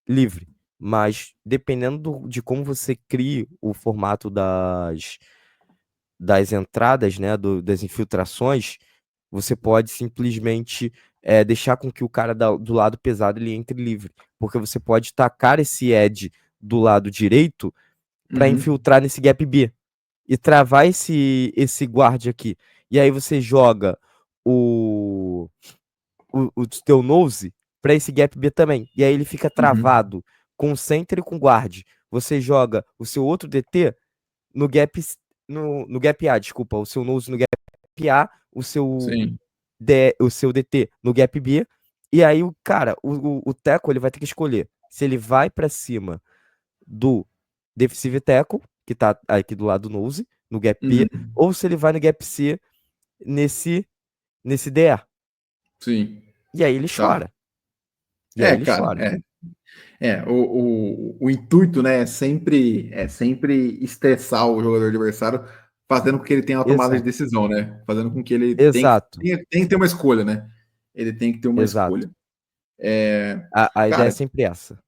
livre, mas dependendo de como você cria o formato das entradas, né, das infiltrações, você pode simplesmente deixar com que o cara do lado pesado ele entre livre, porque você pode tacar esse edge do lado direito para Uhum. infiltrar nesse gap B e travar esse guard aqui. E aí você joga o, o teu nose para esse gap B também. E aí ele fica Uhum. travado com center e com guard. Você joga o seu outro DT no gap no gap A, desculpa, o seu nose no gap A, Sim. o seu DT no gap B. E aí o cara, o tackle, ele vai ter que escolher se ele vai para cima do defensive tackle, que tá aqui do lado do nose, no gap B, Uhum. ou se ele vai no gap C nesse DA. Sim. E aí ele Tá. chora. E aí ele Cara, chora. o intuito, né, é sempre estressar o jogador adversário, fazendo com que ele tenha uma tomada de Exato. decisão, né? Fazendo com que ele Exato. tem que ter uma escolha, né? Ele tem que ter uma Exato. escolha. É, A ideia é cara, sempre essa.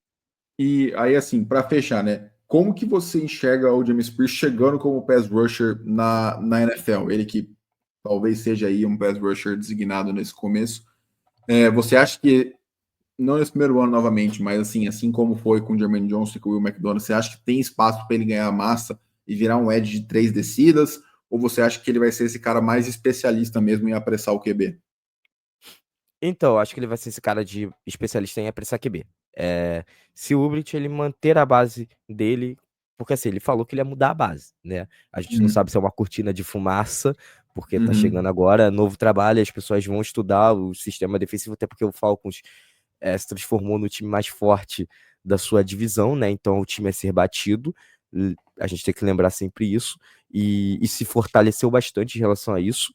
e aí assim, para fechar, né? Como que você enxerga o James Pierce chegando como pass rusher na NFL? Ele que talvez seja aí um pass rusher designado nesse começo. Você acha que não nesse primeiro ano novamente, mas assim como foi com o Jermaine Johnson e com o Will McDonald, você acha que tem espaço para ele ganhar massa e virar um edge de 3 descidas? Ou você acha que ele vai ser esse cara mais especialista mesmo em apressar o QB? Então, acho que ele vai ser esse cara de especialista em apressar QB. Se o Ubrich ele manter a base dele, porque assim, ele falou que ele ia mudar a base, né? A gente não Uhum. sabe se é uma cortina de fumaça, porque tá chegando Uhum. agora, novo trabalho, as pessoas vão estudar o sistema defensivo, até porque o Falcons se transformou no time mais forte da sua divisão, né? Então o time é ser batido, a gente tem que lembrar sempre isso, e se fortaleceu bastante em relação a isso,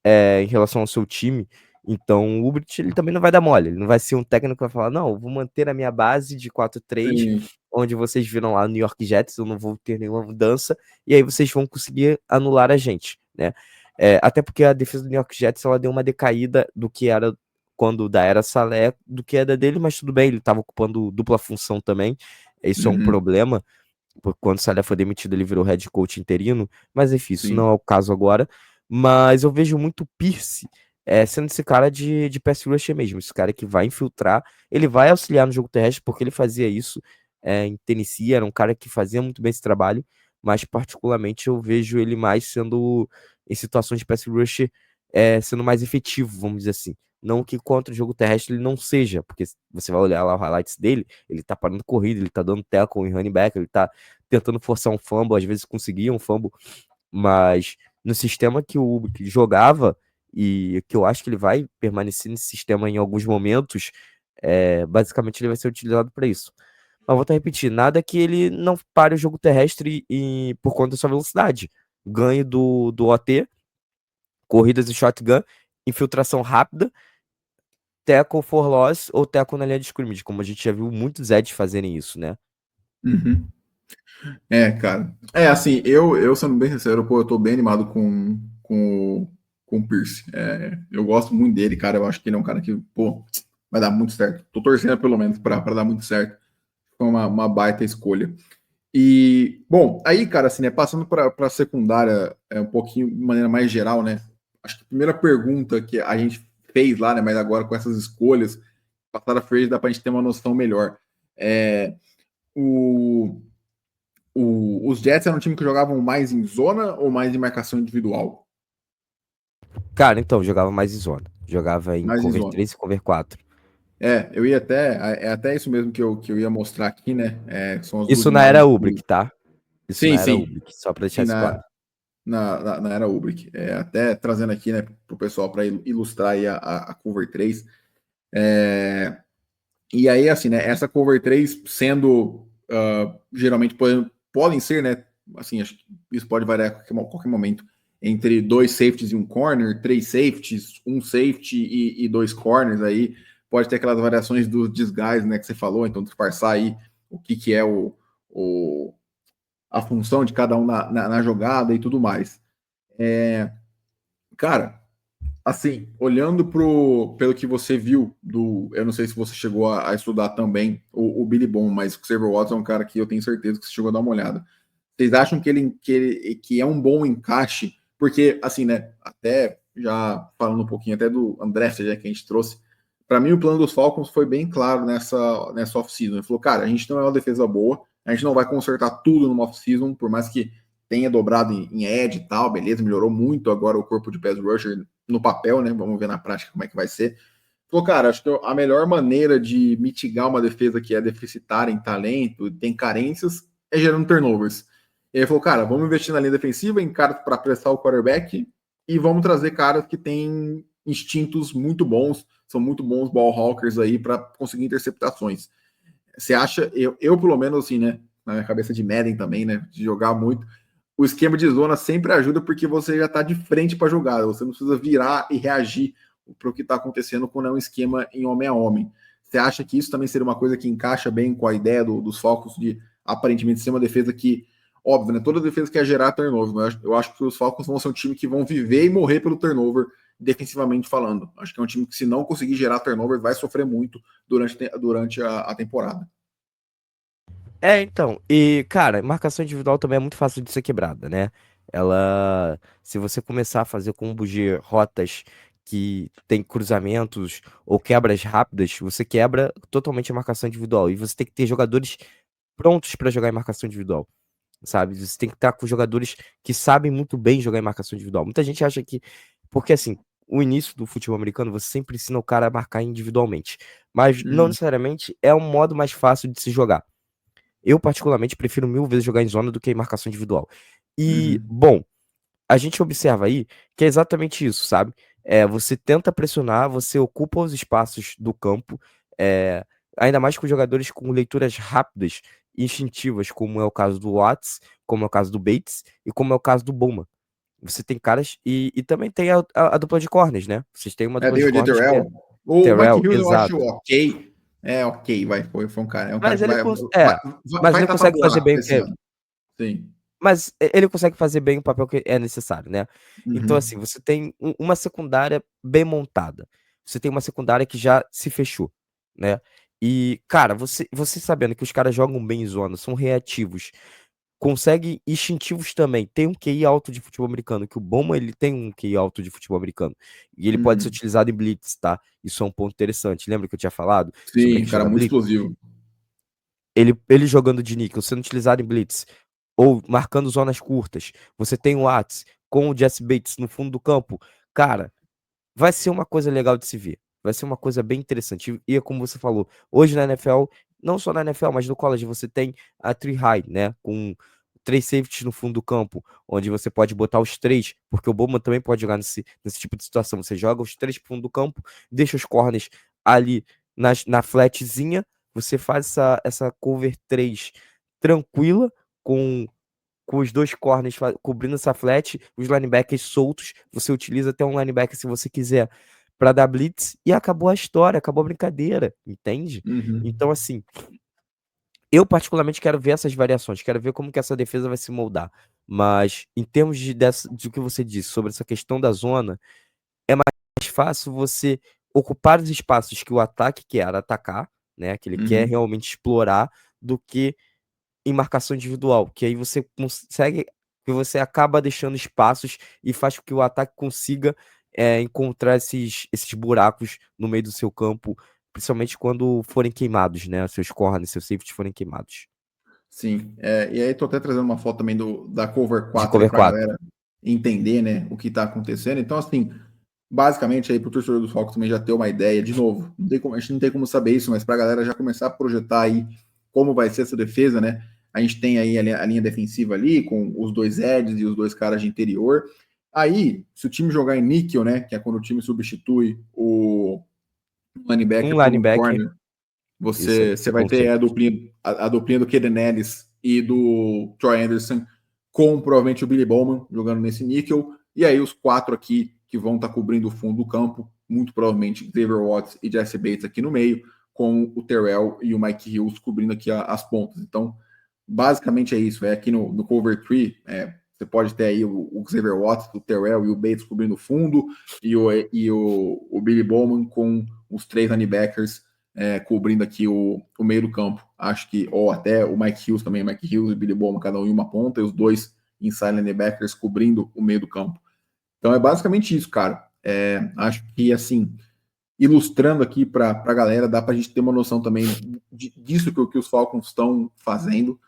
em relação ao seu time. Então, o Ubrich, ele também não vai dar mole, ele não vai ser um técnico que vai falar, não, eu vou manter a minha base de 4-3, Sim. onde vocês viram lá no New York Jets, eu não vou ter nenhuma mudança, e aí vocês vão conseguir anular a gente, né? Até porque a defesa do New York Jets, ela deu uma decaída do que era quando da era Saleh, do que era dele, mas tudo bem, ele estava ocupando dupla função também, isso é um Uhum. problema, porque quando o Saleh foi demitido, ele virou head coach interino, mas enfim, isso não Sim. é o caso agora. Mas eu vejo muito Pierce sendo esse cara de pass rusher mesmo, esse cara que vai infiltrar, ele vai auxiliar no jogo terrestre, porque ele fazia isso em Tennessee, era um cara que fazia muito bem esse trabalho, mas particularmente eu vejo ele mais sendo, em situações de pass rusher, sendo mais efetivo, vamos dizer assim. Não que contra o jogo terrestre ele não seja, porque você vai olhar lá os highlights dele, ele tá parando corrida, ele tá dando tackle em running back, ele tá tentando forçar um fumble, às vezes conseguia um fumble, mas no sistema que o Ubick jogava, e que eu acho que ele vai permanecer nesse sistema em alguns momentos, basicamente ele vai ser utilizado para isso. Mas vou repetir, nada que ele não pare o jogo terrestre por conta da sua velocidade. Ganho do OT, corridas e shotgun, infiltração rápida, tackle for loss ou tackle na linha de scrimmage, como a gente já viu muitos edges fazerem isso, né? Uhum. Cara. Assim, eu sendo bem sincero, pô, eu tô bem animado com o Pierce. Eu gosto muito dele, cara. Eu acho que ele é um cara que, pô, vai dar muito certo. Tô torcendo pelo menos pra dar muito certo. Foi uma baita escolha. E, bom, aí, cara, assim, né, passando pra secundária, um pouquinho de maneira mais geral, né? Acho que a primeira pergunta que a gente fez lá, né, mas agora com essas escolhas, passada a frente, dá pra gente ter uma noção melhor. O os Jets eram um time que jogavam mais em zona ou mais em marcação individual? Cara, então, jogava mais em zona. Jogava em Mais em cover zona. 3 e cover 4. Eu ia até. É até isso mesmo que eu ia mostrar aqui, né? São as duas Isso na era imagens. Ubrick, tá? Isso Sim, na era sim. Ubrick, só pra deixar Sim, isso claro. na era Ubrick. Até trazendo aqui, né, para o pessoal para ilustrar aí a Cover 3. E aí, assim, né? Essa Cover 3 sendo geralmente podem ser, né? Assim, acho que isso pode variar a qualquer momento. Entre 2 safeties e um corner, 3 safeties, um safety e 2 corners aí. Pode ter aquelas variações do disguise, né? Que você falou, então disfarçar aí o que é a função de cada um na jogada e tudo mais. Cara, assim, olhando pelo que você viu eu não sei se você chegou a estudar também o Billy Bond, mas o Xavier Watson é um cara que eu tenho certeza que você chegou a dar uma olhada. Vocês acham que é um bom encaixe? Porque, assim, né, até já falando um pouquinho até do André, já que a gente trouxe, para mim o plano dos Falcons foi bem claro nessa off-season. Ele falou, cara, a gente não é uma defesa boa, a gente não vai consertar tudo numa off-season, por mais que tenha dobrado em edge e tal, beleza, melhorou muito agora o corpo de pass rusher no papel, né? Vamos ver na prática como é que vai ser. Falou, cara, acho que a melhor maneira de mitigar uma defesa que é deficitária em talento, tem carências, é gerando turnovers. E aí falou, cara, vamos investir na linha defensiva, em caras para pressar o quarterback e vamos trazer caras que têm instintos muito bons, são muito bons ball hawkers aí para conseguir interceptações. Você acha, eu pelo menos assim, né, na minha cabeça de Madden também, né, de jogar muito, o esquema de zona sempre ajuda porque você já está de frente para a jogada, você não precisa virar e reagir para o que está acontecendo quando é um esquema em homem a homem. Você acha que isso também seria uma coisa que encaixa bem com a ideia dos Falcons de aparentemente ser uma defesa que, óbvio, né, toda defesa quer gerar turnover, mas eu acho que os Falcons vão ser um time que vão viver e morrer pelo turnover, defensivamente falando. Acho que é um time que, se não conseguir gerar turnover, vai sofrer muito durante a temporada. Então, e cara, marcação individual também é muito fácil de ser quebrada, né? Se você começar a fazer combos de rotas que tem cruzamentos ou quebras rápidas, você quebra totalmente a marcação individual. E você tem que ter jogadores prontos para jogar em marcação individual, sabe? Você tem que estar com jogadores que sabem muito bem jogar em marcação individual. Muita gente acha que, porque assim, o início do futebol americano, você sempre ensina o cara a marcar individualmente, mas não Uhum, necessariamente é um modo mais fácil de se jogar. Eu, particularmente, prefiro 1000 vezes jogar em zona do que em marcação individual. E, uhum, bom, a gente observa aí que é exatamente isso, sabe? Você tenta pressionar, você ocupa os espaços do campo, é, ainda mais com jogadores com leituras rápidas e instintivas, como é o caso do Watts, como é o caso do Bates e como é o caso do Bowman. Você tem caras, e também tem a dupla de corners, né? Vocês têm uma dupla de David corners que é Terrell. O Mike Terrell, Hills eu acho exato. ok. É ok, foi um cara. É um cara Mas que ele, vai mas vai ele estar consegue fazer favorável bem o esse que ano. Sim. Mas ele consegue fazer bem o papel que é necessário, né? Então, assim, Uhum. você tem uma secundária bem montada. Você tem uma secundária que já se fechou, né? E, cara, você sabendo que os caras jogam bem em zona, são reativos, conseguem instintivos também. Tem um QI alto de futebol americano, que o Bowman ele tem um QI alto de futebol americano. E ele pode ser Uhum. utilizado em blitz, tá? Isso é um ponto interessante. Lembra que eu tinha falado sobre a Sim, questão cara da muito blitz? explosivo. Ele jogando de níquel, sendo utilizado em blitz, ou marcando zonas curtas, você tem o Wats com o Jesse Bates no fundo do campo, cara, vai ser uma coisa legal de se ver. Vai ser uma coisa bem interessante. E é como você falou, hoje na NFL, não só na NFL, mas no college, você tem a three high, né? Com 3 safeties no fundo do campo, onde você pode botar os três, porque o Bowman também pode jogar nesse tipo de situação. Você joga os três pro fundo do campo, deixa os corners ali na flatzinha, você faz essa cover 3 tranquila, com os dois corners cobrindo essa flat, os linebackers soltos, você utiliza até um linebacker se você quiser para dar blitz e acabou a história, acabou a brincadeira, entende? Então, Uhum. assim, eu particularmente quero ver essas variações, quero ver como que essa defesa vai se moldar. Mas em termos de que você disse sobre essa questão da zona, é mais fácil você ocupar os espaços que o ataque quer atacar, né? Que ele quer Uhum. realmente explorar, do que em marcação individual, que aí você consegue, que você acaba deixando espaços e faz com que o ataque consiga encontrar esses buracos no meio do seu campo, principalmente quando forem queimados, né? Seus corners, seus safeties forem queimados. Sim. E aí tô até trazendo uma foto também da Cover De 4 aí cover pra 4. galera entender, né, o que tá acontecendo. Então, assim, basicamente aí pro torcedor do Falcons também já ter uma ideia, de novo, a gente não tem como saber isso, mas pra galera já começar a projetar aí como vai ser essa defesa, né? A gente tem aí a linha defensiva ali, com os dois edges e os dois caras de interior. Aí, se o time jogar em níquel, né, que é quando o time substitui o Um linebacker por um linebacker. corner, Isso é Você vai bom ter saber. a duplinha do Kaden Ellis e do Troy Anderson, com provavelmente o Billy Bowman jogando nesse níquel, e aí os 4 aqui que vão estar cobrindo o fundo do campo, muito provavelmente Xavier Watts e Jesse Bates aqui no meio, com o Terrell e o Mike Hills cobrindo aqui as pontas. Então, basicamente é isso. É aqui no Cover 3, você pode ter aí o Xavier Watts, o Terrell e o Bates cobrindo o fundo, o Billy Bowman com os 3 linebackers cobrindo aqui o meio do campo. Acho que, ou até o Mike Hills também, Mike Hills e Billy Bowman, cada um em uma ponta, e os 2 inside linebackers cobrindo o meio do campo. Então é basicamente isso, cara. Acho que, assim, ilustrando aqui para a galera, dá para a gente ter uma noção também disso que os Falcons estão fazendo.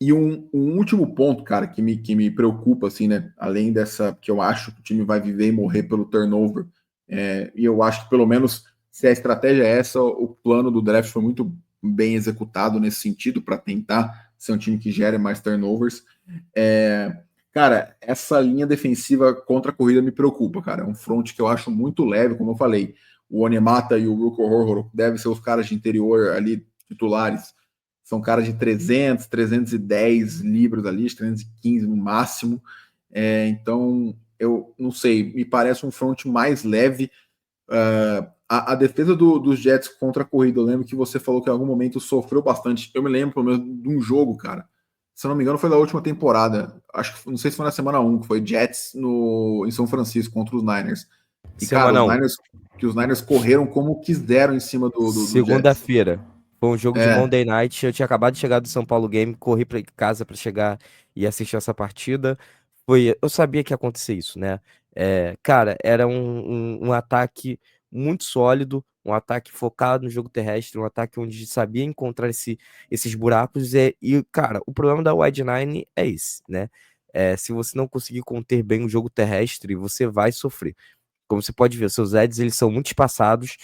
E um último ponto, cara, que me preocupa, assim, né? Além dessa, que eu acho que o time vai viver e morrer pelo turnover, e eu acho que pelo menos se a estratégia é essa, o plano do draft foi muito bem executado nesse sentido, para tentar ser um time que gere mais turnovers. Cara, essa linha defensiva contra a corrida me preocupa, cara. É um front que eu acho muito leve, como eu falei. O Onemata e o Ruko Horror devem ser os caras de interior ali titulares. São caras de 300, 310 libras ali, 315 no máximo. Então, eu não sei, me parece um front mais leve. A defesa dos Jets contra a corrida, eu lembro que você falou que em algum momento sofreu bastante. Eu me lembro, pelo menos, de um jogo, cara. Se eu não me engano, foi da última temporada. Acho que não sei se foi na semana 1, que foi Jets em São Francisco contra os Niners. E, cara, Semana 1. os Niners correram como quiseram em cima do Jets. Segunda-feira. Foi um jogo de É, Monday Night. Eu tinha acabado de chegar do São Paulo Game, corri pra casa pra chegar e assistir essa partida. Eu sabia que ia acontecer isso, né? Cara, era um ataque muito sólido, um ataque focado no jogo terrestre, um ataque onde sabia encontrar esses buracos. Cara, o problema da Wide Nine é esse, né? Se você não conseguir conter bem o jogo terrestre, você vai sofrer. Como você pode ver, seus ads eles são muito espaçados,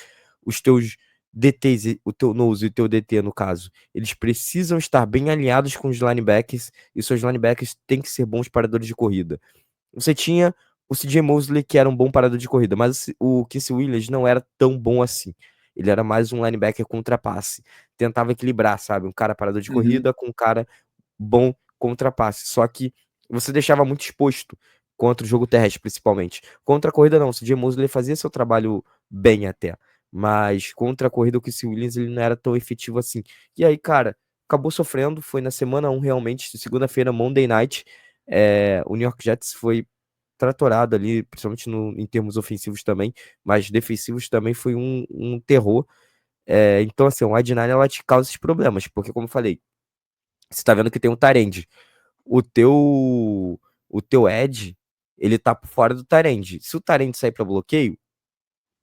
os teus DTs, o teu nose e o teu DT, no caso, eles precisam estar bem alinhados com os linebackers, e seus linebackers têm que ser bons paradores de corrida. Você tinha o CJ Mosley, que era um bom parador de corrida, mas o Quincy Williams não era tão bom assim. Ele era mais um linebacker contra passe. Tentava equilibrar, sabe? Um cara parador de uhum, corrida com um cara bom contra passe. Só que você deixava muito exposto contra o jogo terrestre, principalmente. Contra a corrida, não. O CJ Mosley fazia seu trabalho bem até. Mas contra a corrida, o Quincy Williams ele não era tão efetivo assim. E aí, cara, acabou sofrendo. Foi na semana 1, realmente. Segunda-feira, Monday Night. O New York Jets foi tratorado ali, principalmente em termos ofensivos também, mas defensivos também foi um terror. Então, assim, o Adnine ela te causa esses problemas, porque, como eu falei, você tá vendo que tem um Tyrande. O teu Edge, ele tá por fora do Tyrande. Se o Tyrande sair para bloqueio,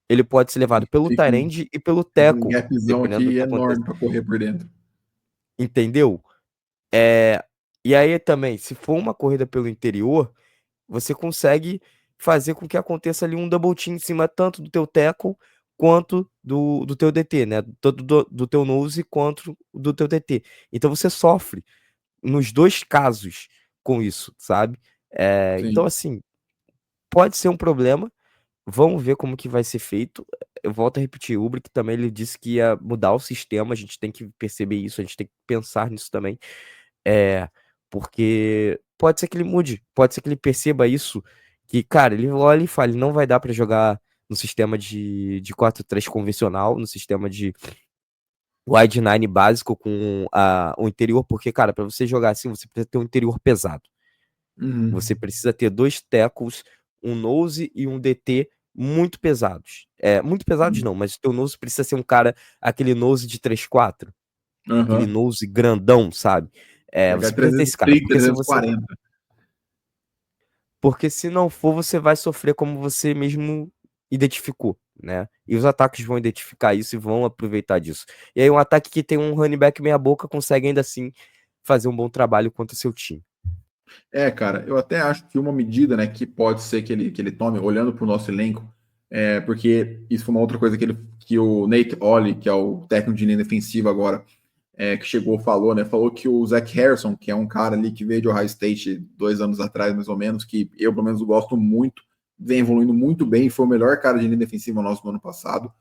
ele pode ser levado pelo fica um, Tyrande e pelo fica um tackle, gapzão dependendo do aqui que aconteça. enorme para correr por dentro. Entendeu? E aí também, se for uma corrida pelo interior, você consegue fazer com que aconteça ali um double team em cima tanto do teu tackle quanto do teu DT, né? Tanto do teu nose quanto do teu DT. Então você sofre nos dois casos com isso, sabe? Então, Sim. assim, pode ser um problema. Vamos ver como que vai ser feito. Eu volto a repetir, o Ubrick também ele disse que ia mudar o sistema, a gente tem que perceber isso, a gente tem que pensar nisso também. Porque pode ser que ele mude, pode ser que ele perceba isso, que, cara, ele olha e fala, não vai dar pra jogar no sistema de 4-3 convencional, no sistema de wide nine básico com o interior, porque, cara, pra você jogar assim, você precisa ter um interior pesado. Você Uhum. precisa ter dois tackles, um nose e um DT muito pesados. Muito pesados Uhum. não, mas o teu nose precisa ser um cara, aquele nose de 3-4, aquele Uhum. nose grandão, sabe? Pegar Você precisa ter esse cara, 330, 340. porque se não for, você vai sofrer como você mesmo identificou, né? E os ataques vão identificar isso e vão aproveitar disso. E aí um ataque que tem um running back meia boca consegue ainda assim fazer um bom trabalho contra o seu time. Cara, eu até acho que uma medida, né, que pode ser que ele tome, olhando para o nosso elenco, porque isso foi uma outra coisa que o Nate Ollie, que é o técnico de linha defensiva agora, que chegou, falou, né, falou que o Zach Harrison, que é um cara ali que veio de Ohio State 2 anos atrás, mais ou menos, que eu, pelo menos, gosto muito, vem evoluindo muito bem, foi o melhor cara de linha defensiva nosso no ano passado,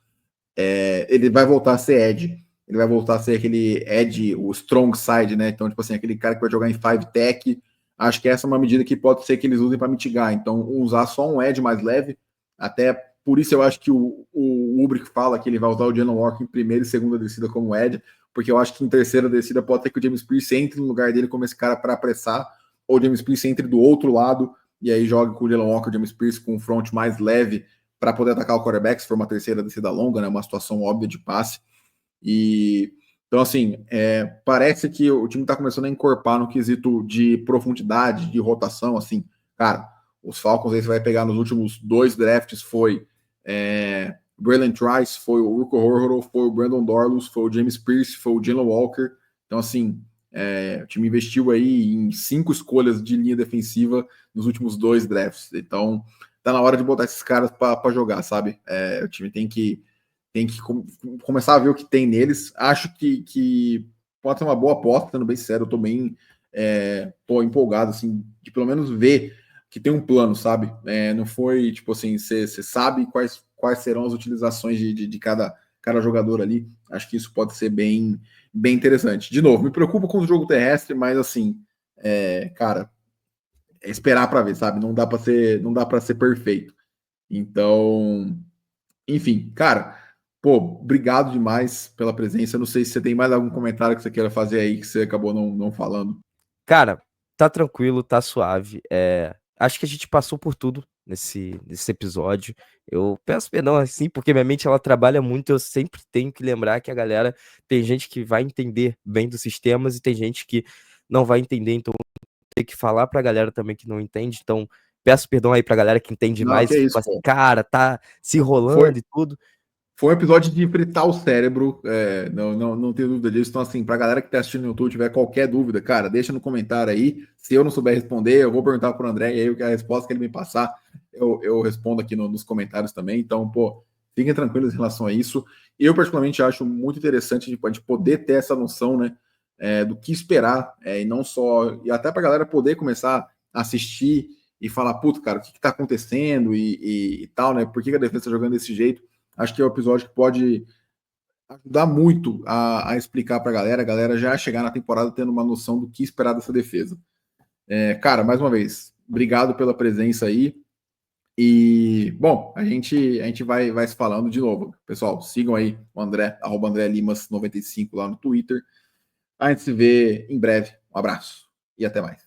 ele vai voltar a ser Edge. Ele vai voltar a ser aquele Edge, o strong side, né? Então, tipo assim, aquele cara que vai jogar em 5-tech. Acho que essa é uma medida que pode ser que eles usem para mitigar. Então, usar só um Edge mais leve, até por isso eu acho que o Ubrick fala que ele vai usar o Jalen Walker em primeira e segunda descida como Edge, porque eu acho que em terceira descida pode ser que o James Pierce entre no lugar dele como esse cara para apressar, ou o James Pierce entre do outro lado, e aí joga com o Jalen Walker, o James Pierce com um front mais leve para poder atacar o quarterback, se for uma terceira descida longa, né, uma situação óbvia de passe. E então, assim, parece que o time está começando a encorpar no quesito de profundidade, de rotação, assim, cara, os Falcons aí você vai pegar nos últimos 2 drafts, foi Braylon Trice, foi o Urko Horhoro, foi o Brandon Dorlus, foi o James Pierce, foi o Jalen Walker. Então, assim, o time investiu aí em 5 escolhas de linha defensiva nos últimos 2 drafts. Então, tá na hora de botar esses caras para jogar, sabe? O time tem que começar a ver o que tem neles. Acho que pode ser uma boa aposta, sendo bem sério. Eu tô bem empolgado, assim, de pelo menos ver que tem um plano, sabe? Não foi, tipo assim, você sabe quais serão as utilizações de cada jogador ali. Acho que isso pode ser bem interessante. De novo, me preocupa com o jogo terrestre, mas assim, cara, esperar para ver, sabe? Não dá para ser perfeito. Então, enfim, cara, pô, obrigado demais pela presença. Eu não sei se você tem mais algum comentário que você queira fazer aí que você acabou não falando. Cara, tá tranquilo, tá suave. Acho que a gente passou por tudo nesse episódio. Eu peço perdão, assim, porque minha mente ela trabalha muito. Eu sempre tenho que lembrar que a galera tem gente que vai entender bem dos sistemas e tem gente que não vai entender. Então, tem que falar pra galera também que não entende. Então, peço perdão aí pra galera que entende Não, mais que e é fica isso, assim, pô. cara, tá se enrolando Foi, e tudo. foi um episódio de fritar o cérebro, não tenho dúvida disso. Então, assim, pra galera que tá assistindo no YouTube, tiver qualquer dúvida, cara, deixa no comentário aí. Se eu não souber responder, eu vou perguntar pro André, e aí a resposta que ele me passar, eu respondo aqui nos comentários também. Então, pô, fiquem tranquilos em relação a isso. Eu, particularmente, acho muito interessante a gente poder ter essa noção, né, do que esperar, e não só, e até pra galera poder começar a assistir e falar, puto, cara, o que tá acontecendo e tal, né, por que a defesa tá jogando desse jeito. Acho que é um episódio que pode ajudar muito a explicar para a galera já chegar na temporada tendo uma noção do que esperar dessa defesa. Cara, mais uma vez, obrigado pela presença aí. E, bom, a gente vai se falando de novo. Pessoal, sigam aí o André, @AndréLimas95 lá no Twitter. A gente se vê em breve. Um abraço e até mais.